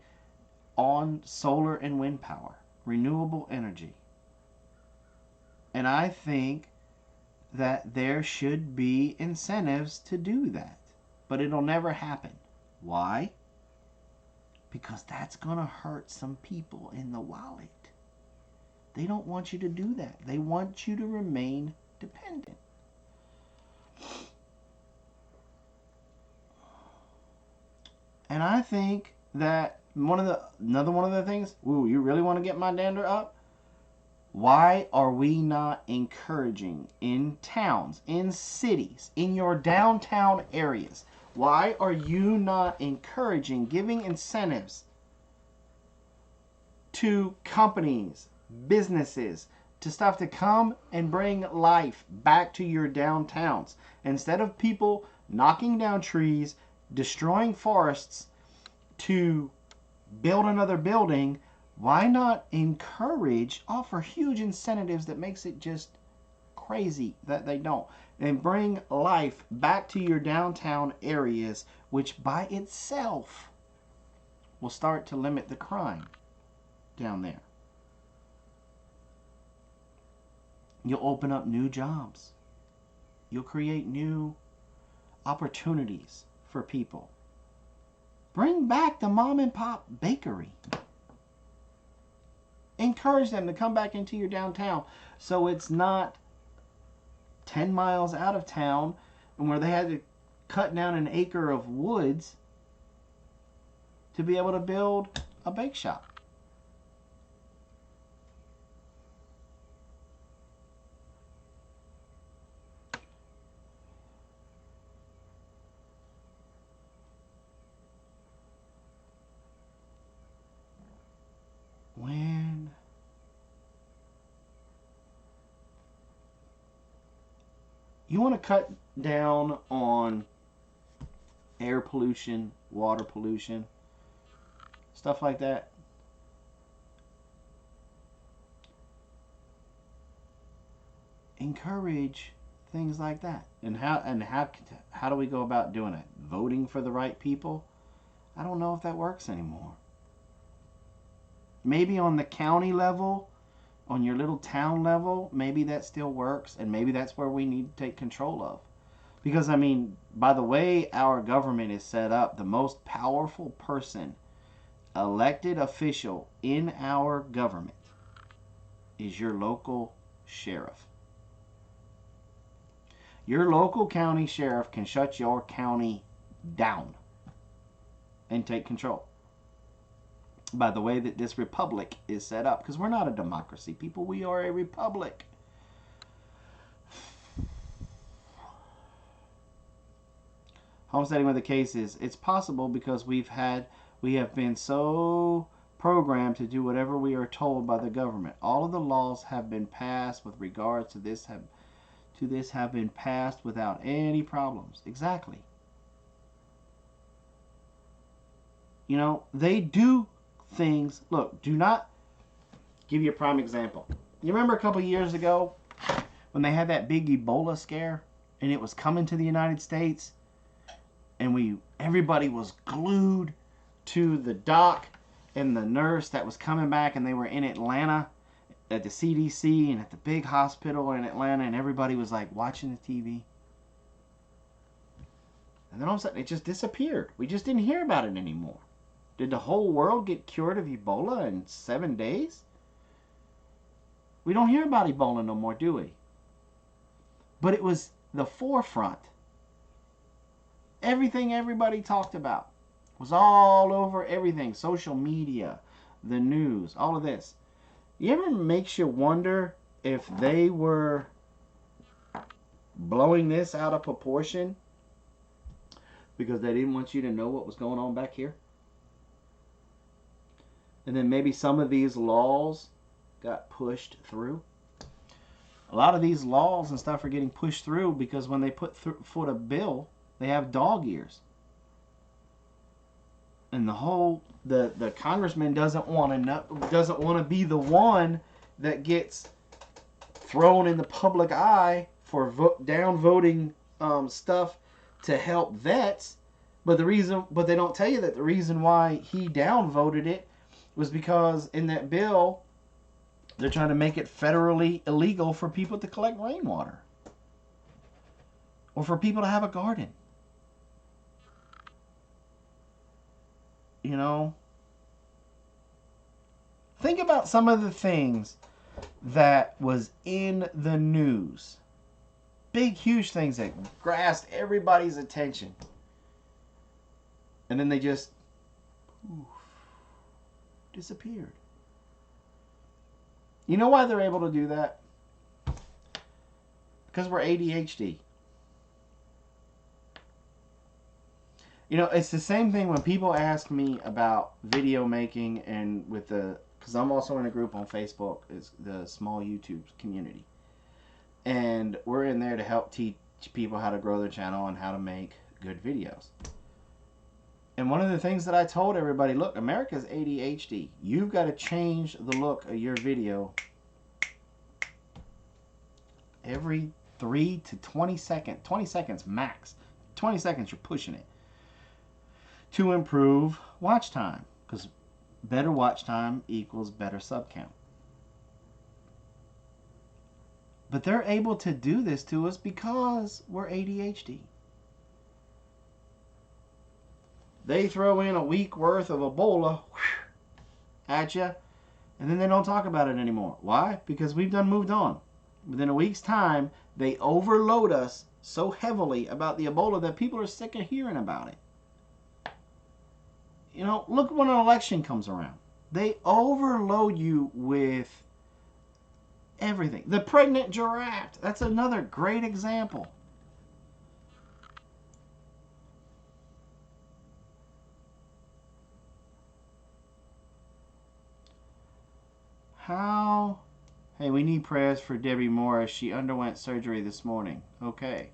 on solar and wind power, renewable energy. And I think that there should be incentives to do that. But it'll never happen. Why? Because that's going to hurt some people in the wallet. They don't want you to do that. They want you to remain dependent. And I think that another one of the things, ooh, you really want to get my dander up? Why are we not encouraging in towns, in cities, in your downtown areas? Why are you not encouraging, giving incentives to companies, businesses, to stuff to come and bring life back to your downtowns? Instead of people knocking down trees, destroying forests to build another building, why not encourage, offer huge incentives that makes it just crazy that they don't, and bring life back to your downtown areas, which by itself will start to limit the crime down there. You'll open up new jobs. You'll create new opportunities for people. Bring back the mom and pop bakery. Encourage them to come back into your downtown so it's not 10 miles out of town and where they had to cut down an acre of woods to be able to build a bake shop. When you want to cut down on air pollution, water pollution, stuff like that, encourage things like that. And how do we go about doing it? Voting for the right people? I don't know if that works anymore. Maybe on the county level, on your little town level, maybe that still works, and maybe that's where we need to take control of. Because, I mean, by the way our government is set up, the most powerful person, elected official in our government is your local sheriff. Your local county sheriff can shut your county down and take control. By the way that this republic is set up, because we're not a democracy, people, we are a republic. Homesteading with the case is, it's possible because we have been so programmed to do whatever we are told by the government. All of the laws have been passed with regards to this have been passed without any problems. Exactly. You know, they do things. Look, do not give you a prime example. You remember a couple years ago when they had that big Ebola scare and it was coming to the United States, and everybody was glued to the doc and the nurse that was coming back, and they were in Atlanta at the CDC and at the big hospital in Atlanta, and everybody was like watching the TV. And then all of a sudden it just disappeared. We just didn't hear about it anymore. Did the whole world get cured of Ebola in 7 days? We don't hear about Ebola no more, do we? But it was the forefront. Everything everybody talked about was all over everything. Social media, the news, all of this. You ever makes you wonder if they were blowing this out of proportion because they didn't want you to know what was going on back here? And then maybe some of these laws got pushed through. A lot of these laws and stuff are getting pushed through because when they put foot a bill, they have dog ears. And the congressman doesn't want to be the one that gets thrown in the public eye for downvoting stuff to help vets. But they don't tell you that the reason why he downvoted it was because in that bill they're trying to make it federally illegal for people to collect rainwater or for people to have a garden. You know, think about some of the things that was in the news. Big, huge things that grasped everybody's attention. And then they just disappeared. You know why they're able to do that? Because we're ADHD. You know, it's the same thing when people ask me about video making and because I'm also in a group on Facebook, it's the small YouTube community. And we're in there to help teach people how to grow their channel and how to make good videos. And one of the things that I told everybody, look, America's ADHD. You've got to change the look of your video every 3 to 20 seconds max. 20 seconds, you're pushing it. To improve watch time, because better watch time equals better sub count. But they're able to do this to us because we're ADHD. They throw in a week worth of Ebola at you, and then they don't talk about it anymore. Why? Because we've done moved on. Within a week's time, they overload us so heavily about the Ebola that people are sick of hearing about it. You know, look when an election comes around. They overload you with everything. The pregnant giraffe. That's another great example. How? Hey, we need prayers for Debbie Morris. She underwent surgery this morning. Okay.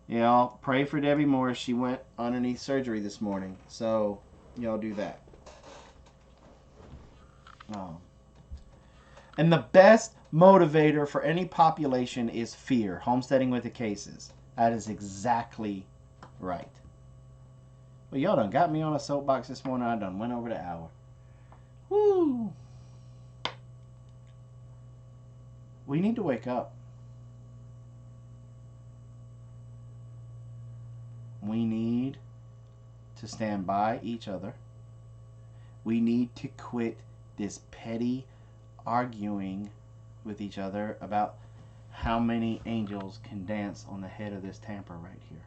Y'all pray for Debbie Morris. She went underneath surgery this morning. So, y'all do that. And the best motivator for any population is fear. Homesteading with the cases. That is exactly right. Well, y'all done got me on a soapbox this morning. I done went over the hour. Woo! We need to wake up. We need to stand by each other. We need to quit this petty arguing with each other about how many angels can dance on the head of this tamper right here.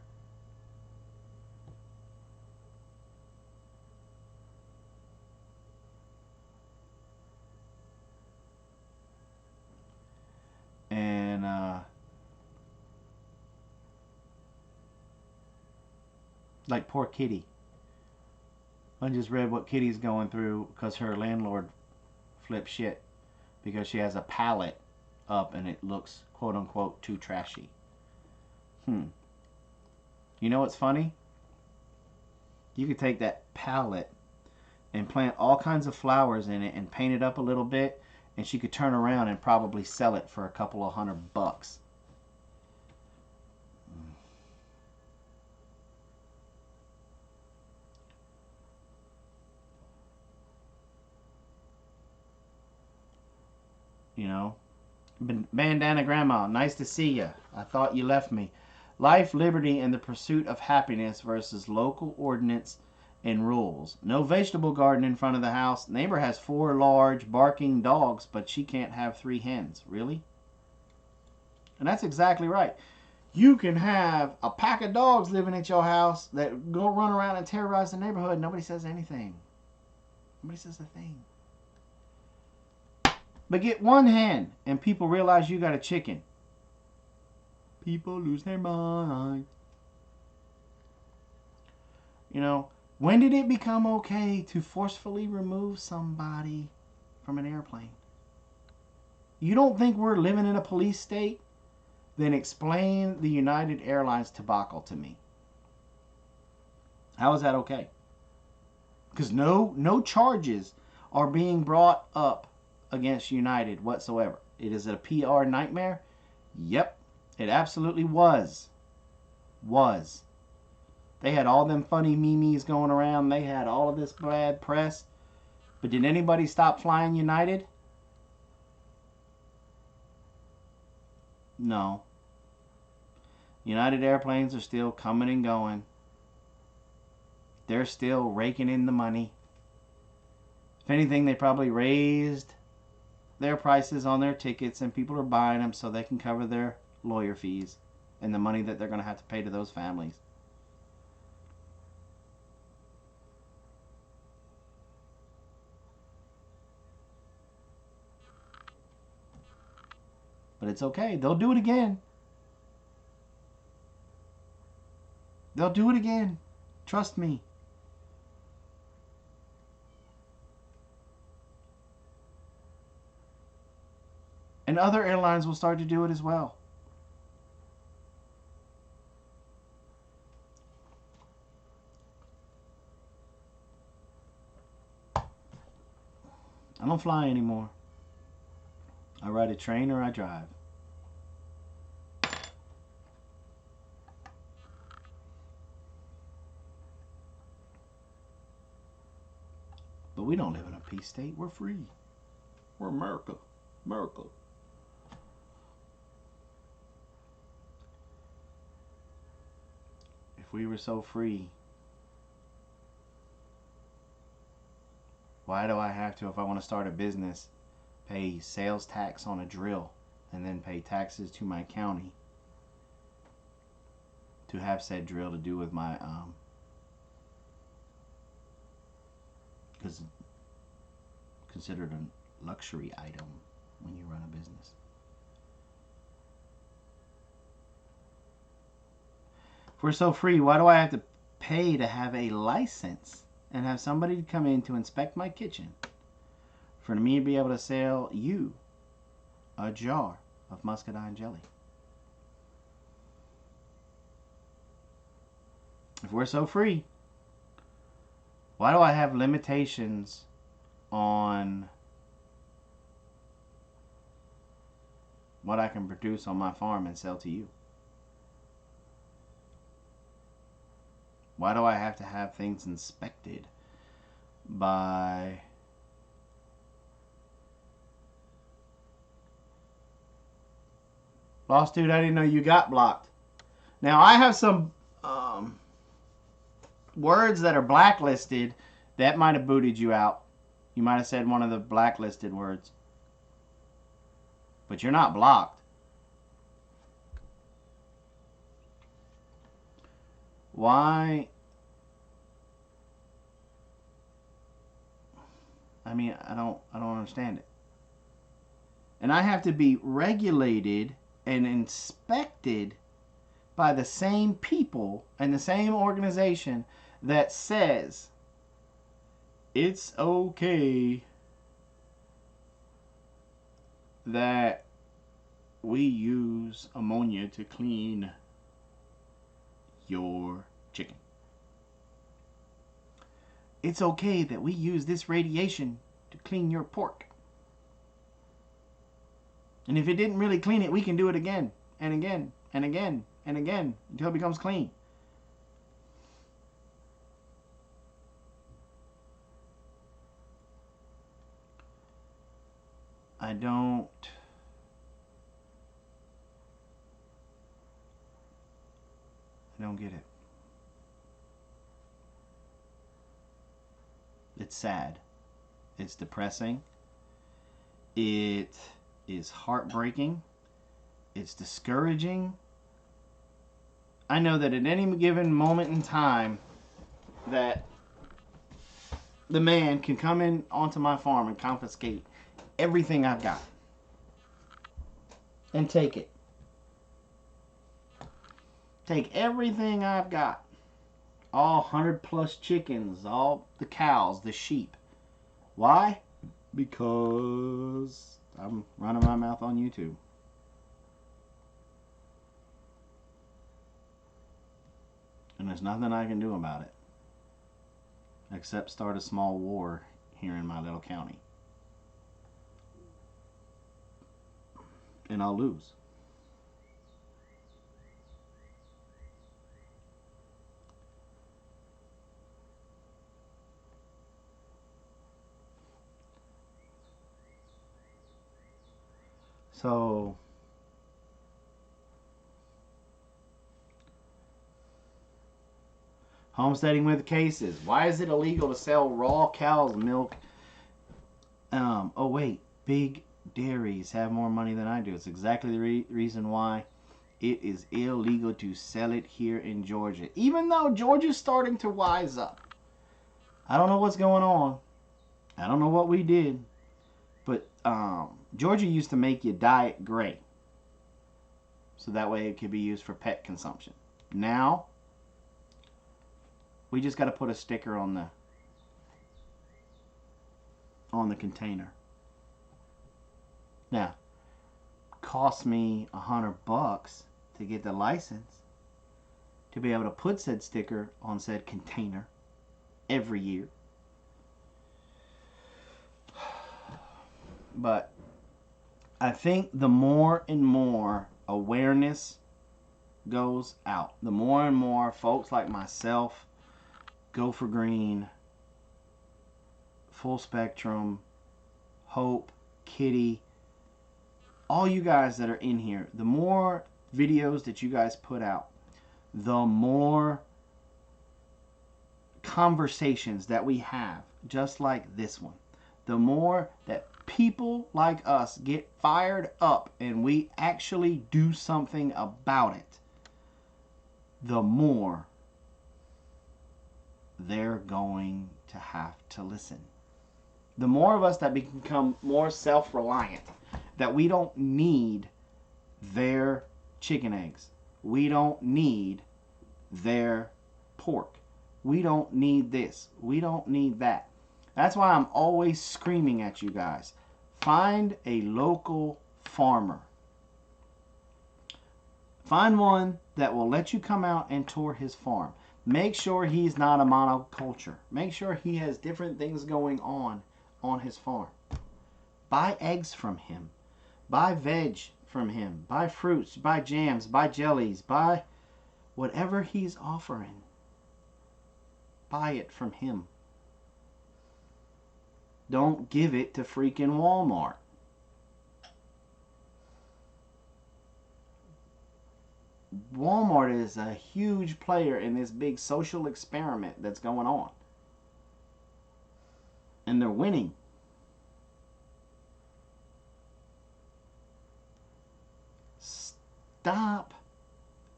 And like poor Kitty. I just read what Kitty's going through because her landlord flipped shit because she has a pallet up and it looks quote unquote too trashy. You know what's funny? You could take that pallet and plant all kinds of flowers in it and paint it up a little bit, and she could turn around and probably sell it for a couple of $100. You know, Bandana Grandma, nice to see you. I thought you left me. Life, liberty, and the pursuit of happiness versus local ordinance and rules. No vegetable garden in front of the house. Neighbor has 4 large barking dogs, but she can't have 3 hens. Really? And that's exactly right. You can have a pack of dogs living at your house that go run around and terrorize the neighborhood. Nobody says anything. Nobody says a thing. But get one hen and people realize you got a chicken. People lose their mind. You know, when did it become okay to forcefully remove somebody from an airplane? You don't think we're living in a police state? Then explain the United Airlines debacle to me. How is that okay? Because no charges are being brought up against United whatsoever. It is a PR nightmare? Yep, it absolutely was. They had all them funny memes going around. They had all of this bad press. But did anybody stop flying United? No. United airplanes are still coming and going. They're still raking in the money. If anything, they probably raised their prices on their tickets and people are buying them so they can cover their lawyer fees and the money that they're going to have to pay to those families. But it's okay. They'll do it again. They'll do it again. Trust me. And other airlines will start to do it as well. I don't fly anymore. I ride a train or I drive. But we don't live in a peace state. We're free. We're America. America. If we were so free, why do I have to, if I want to start a business, pay sales tax on a drill and then pay taxes to my county to have said drill to do with my because considered a luxury item when you run a business. If we're so free, why do I have to pay to have a license and have somebody come in to inspect my kitchen for me to be able to sell you a jar of muscadine jelly? If we're so free, why do I have limitations on what I can produce on my farm and sell to you? Why do I have to have things inspected by Lost Dude? I didn't know you got blocked. Now I have some words that are blacklisted that might have booted you out. You might have said one of the blacklisted words. But you're not blocked. Why? I mean, I don't understand it. And I have to be regulated and inspected by the same people and the same organization that says it's okay that we use ammonia to clean your chicken. It's okay that we use this radiation to clean your pork. And if it didn't really clean it, we can do it again and again and again and again until it becomes clean. I don't get it. It's sad. It's depressing. It is heartbreaking. It's discouraging. I know that at any given moment in time that the man can come in onto my farm and confiscate everything I've got and take it. Take everything I've got. All 100+ chickens, all the cows, the sheep. Why? Because I'm running my mouth on YouTube. And there's nothing I can do about it. Except start a small war here in my little county. And I'll lose. So homesteading with cases. Why is it illegal to sell raw cow's milk? Oh wait, big dairies have more money than I do. It's exactly the reason why it is illegal to sell it here in Georgia. Even though Georgia's starting to wise up. I don't know what's going on. I don't know what we did. But Georgia used to make you dye it gray. So that way it could be used for pet consumption. Now, we just got to put a sticker on the container. Now, cost me $100 to get the license to be able to put said sticker on said container every year. But I think the more and more awareness goes out, the more and more folks like myself, Go for Green, Full Spectrum, Hope, Kitty, all you guys that are in here, the more videos that you guys put out, the more conversations that we have, just like this one, the more that people like us get fired up and we actually do something about it, the more they're going to have to listen. The more of us that become more self-reliant, that we don't need their chicken eggs, we don't need their pork, we don't need this, we don't need that. That's why I'm always screaming at you guys. Find a local farmer. Find one that will let you come out and tour his farm. Make sure he's not a monoculture. Make sure he has different things going on his farm. Buy eggs from him. Buy veg from him. Buy fruits. Buy jams. Buy jellies. Buy whatever he's offering. Buy it from him. Don't give it to freaking Walmart. Walmart is a huge player in this big social experiment that's going on. And they're winning. Stop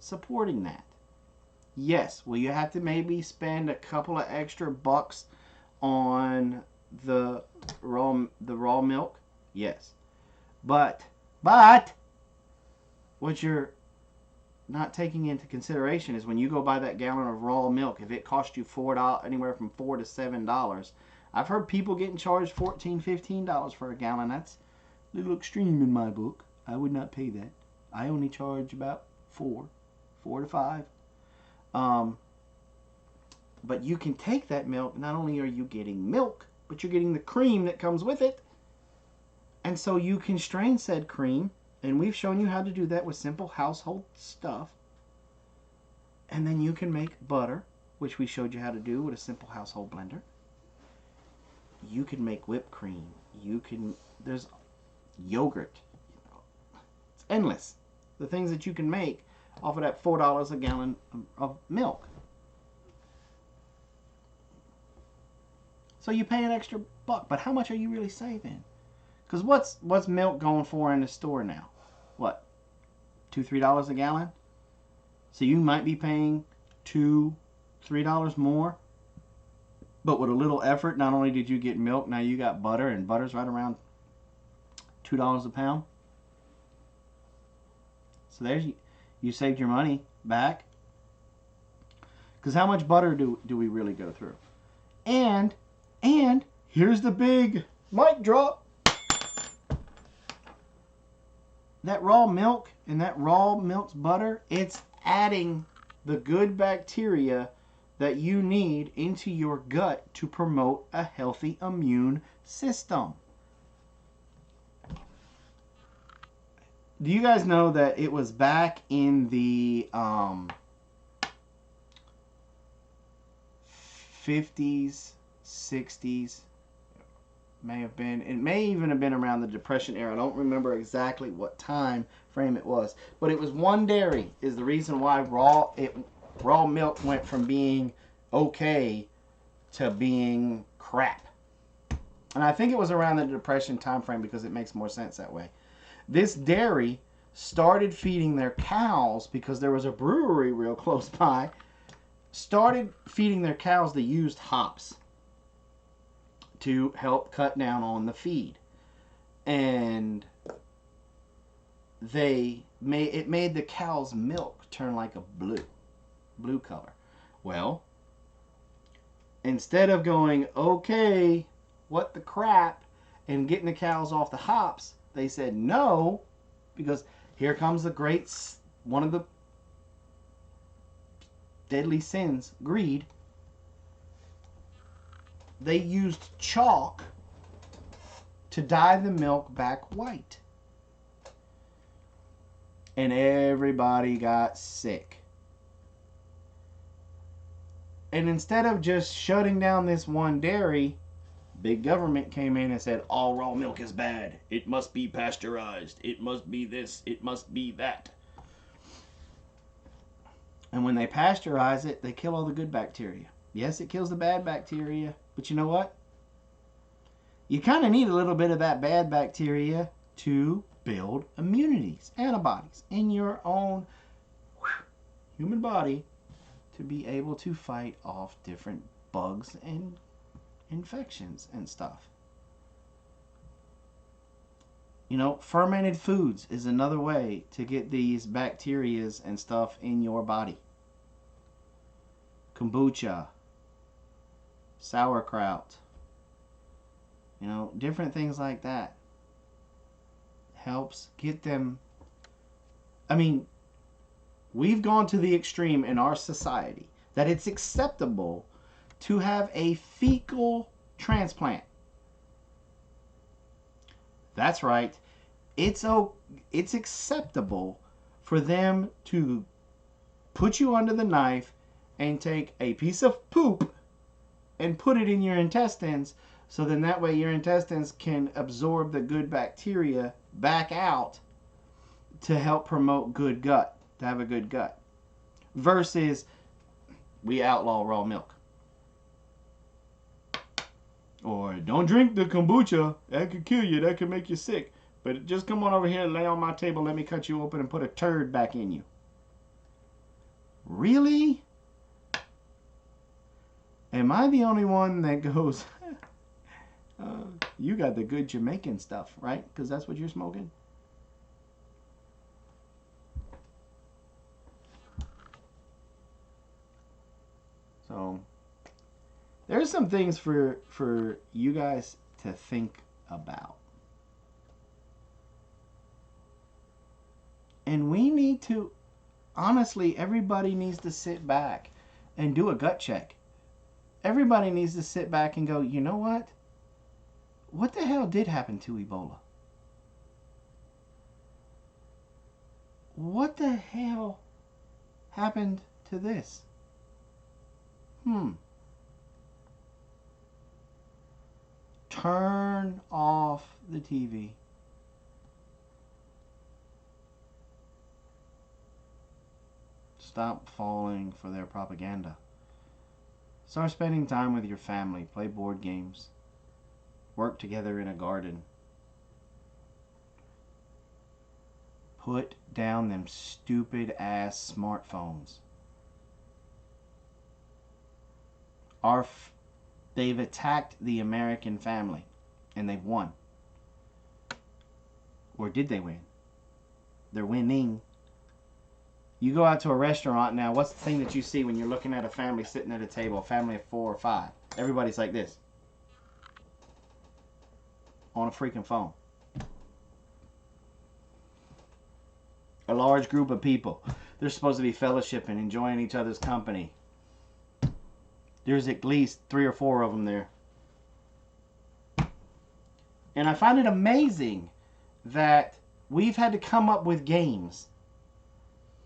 supporting that. Yes, will you have to maybe spend a couple of extra bucks on the raw milk? Yes. But what you're not taking into consideration is when you go buy that gallon of raw milk, if it costs you $4, anywhere from $4 to $7, I've heard people getting charged $14, $15 for a gallon. That's a little extreme in my book. I would not pay that. I only charge about $4 to $5. But you can take that milk. Not only are you getting milk, but you're getting the cream that comes with it. And so you can strain said cream. And we've shown you how to do that with simple household stuff. And then you can make butter, which we showed you how to do with a simple household blender. You can make whipped cream. There's yogurt. It's endless. The things that you can make off of that $4 a gallon of milk. So you pay an extra buck, but how much are you really saving? Because what's milk going for in the store now? What? $2, $3 a gallon? So you might be paying $2, $3 more. But with a little effort, not only did you get milk, now you got butter, and butter's right around $2 a pound. So there's you saved your money back. Because how much butter do we really go through? And here's the big mic drop. That raw milk and that raw milk's butter, it's adding the good bacteria that you need into your gut to promote a healthy immune system. Do you guys know that it was back in the 50s, 60s, may have been, it may even have been around the Depression era. I don't remember exactly what time frame it was, but it was one dairy is the reason why raw milk went from being okay to being crap. And I think it was around the Depression time frame because it makes more sense that way. This dairy started feeding their cows because there was a brewery real close by. Started feeding their cows the used hops to help cut down on the feed. And it made the cow's milk turn like a blue color. Well, instead of going, okay, what the crap, and getting the cows off the hops, they said no, because here comes one of the deadly sins, greed. They used chalk to dye the milk back white. And everybody got sick. And instead of just shutting down this one dairy, big government came in and said, all raw milk is bad. It must be pasteurized. It must be this. It must be that. And when they pasteurize it, they kill all the good bacteria. Yes, it kills the bad bacteria. But you know what? You kind of need a little bit of that bad bacteria to build immunities, antibodies in your own human body to be able to fight off different bugs and infections and stuff. You know, fermented foods is another way to get these bacterias and stuff in your body. Kombucha, sauerkraut, you know, different things like that helps get them. I mean, we've gone to the extreme in our society that it's acceptable to have a fecal transplant. That's right. It's acceptable for them to put you under the knife and take a piece of poop and put it in your intestines, so then that way your intestines can absorb the good bacteria back out to help promote good gut, to have a good gut. Versus we outlaw raw milk. Or don't drink the kombucha, that could kill you, that could make you sick. But just come on over here and lay on my table, let me cut you open and put a turd back in you. Really? Am I the only one that goes, you got the good Jamaican stuff, right? Because that's what you're smoking. So there's some things for you guys to think about. And we need to, honestly, everybody needs to sit back and do a gut check. Everybody needs to sit back and go, you know what? What the hell did happen to Ebola? What the hell happened to this? Turn off the TV. Stop falling for their propaganda. Start spending time with your family. Play board games. Work together in a garden. Put down them stupid ass smartphones. They've attacked the American family, and they've won. Or did they win? They're winning. You go out to a restaurant now, what's the thing that you see when you're looking at a family sitting at a table, a family of 4 or 5? Everybody's like this. On a freaking phone. A large group of people. They're supposed to be fellowshipping, enjoying each other's company. There's at least 3 or 4 of them there. And I find it amazing that we've had to come up with games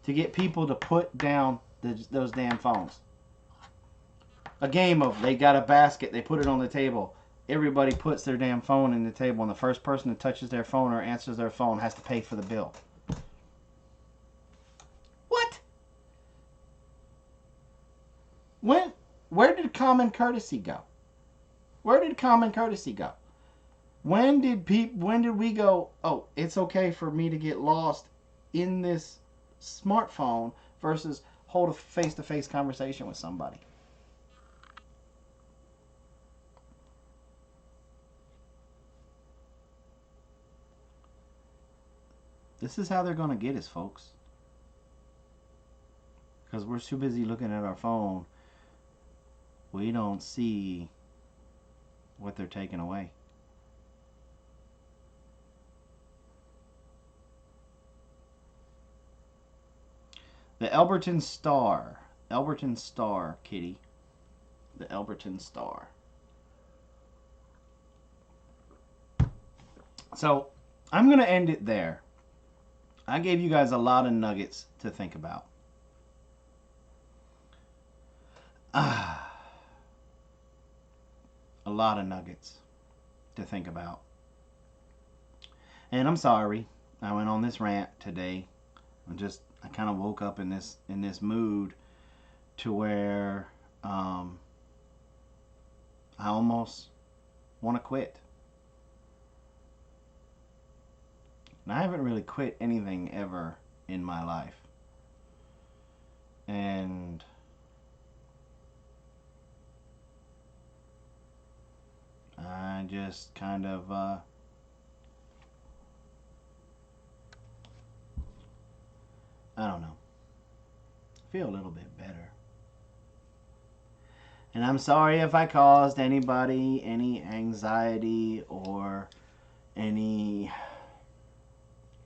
to get people to put down those damn phones. A game of they got a basket, they put it on the table. Everybody puts their damn phone in the table, and the first person that touches their phone or answers their phone has to pay for the bill. What? Where did common courtesy go? Where did common courtesy go? When did we go, oh, it's okay for me to get lost in this smartphone versus hold a face-to-face conversation with somebody? This is how they're going to get us, folks. Because we're too busy looking at our phone, we don't see what they're taking away. The Alberton Star. Alberton Star, kitty. The Alberton Star. So, I'm going to end it there. I gave you guys a lot of nuggets to think about. A lot of nuggets to think about. And I'm sorry I went on this rant today. I kind of woke up in this mood to where I almost want to quit. And I haven't really quit anything ever in my life. And I just kind of I don't know. Feel a little bit better. And I'm sorry if I caused anybody any anxiety or any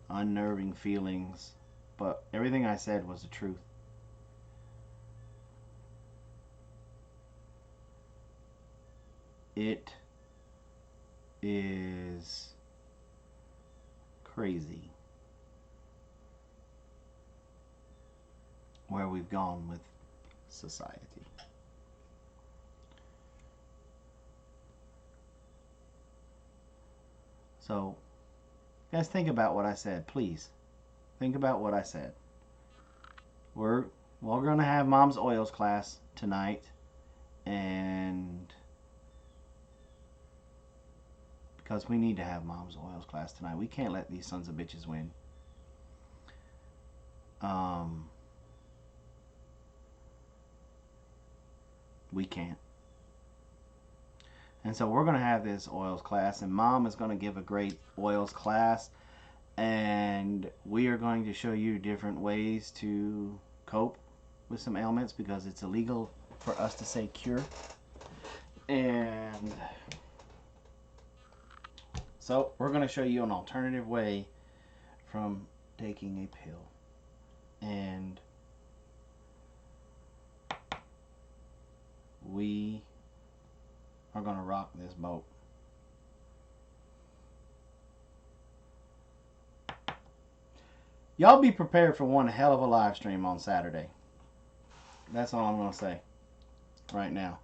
unnerving feelings, but everything I said was the truth. It is crazy where we've gone with society. So, guys, think about what I said, please. Think about what I said. We're going to have Mom's Oils class tonight, and because we need to have Mom's Oils class tonight, we can't let these sons of bitches win. We can't. And so we're going to have this oils class, and Mom is going to give a great oils class, and we are going to show you different ways to cope with some ailments, because it's illegal for us to say cure. And so we're going to show you an alternative way from taking a pill. And we are going to rock this boat. Y'all be prepared for one hell of a live stream on Saturday. That's all I'm going to say right now.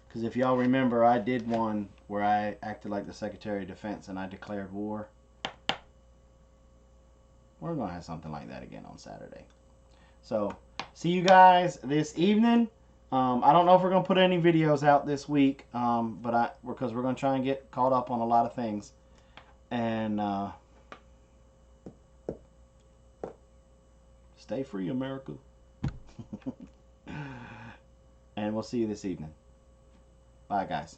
Because if y'all remember, I did one where I acted like the Secretary of Defense and I declared war. We're going to have something like that again on Saturday. So, see you guys this evening. I don't know if we're going to put any videos out this week, because we're going to try and get caught up on a lot of things. And stay free, America. And we'll see you this evening. Bye, guys.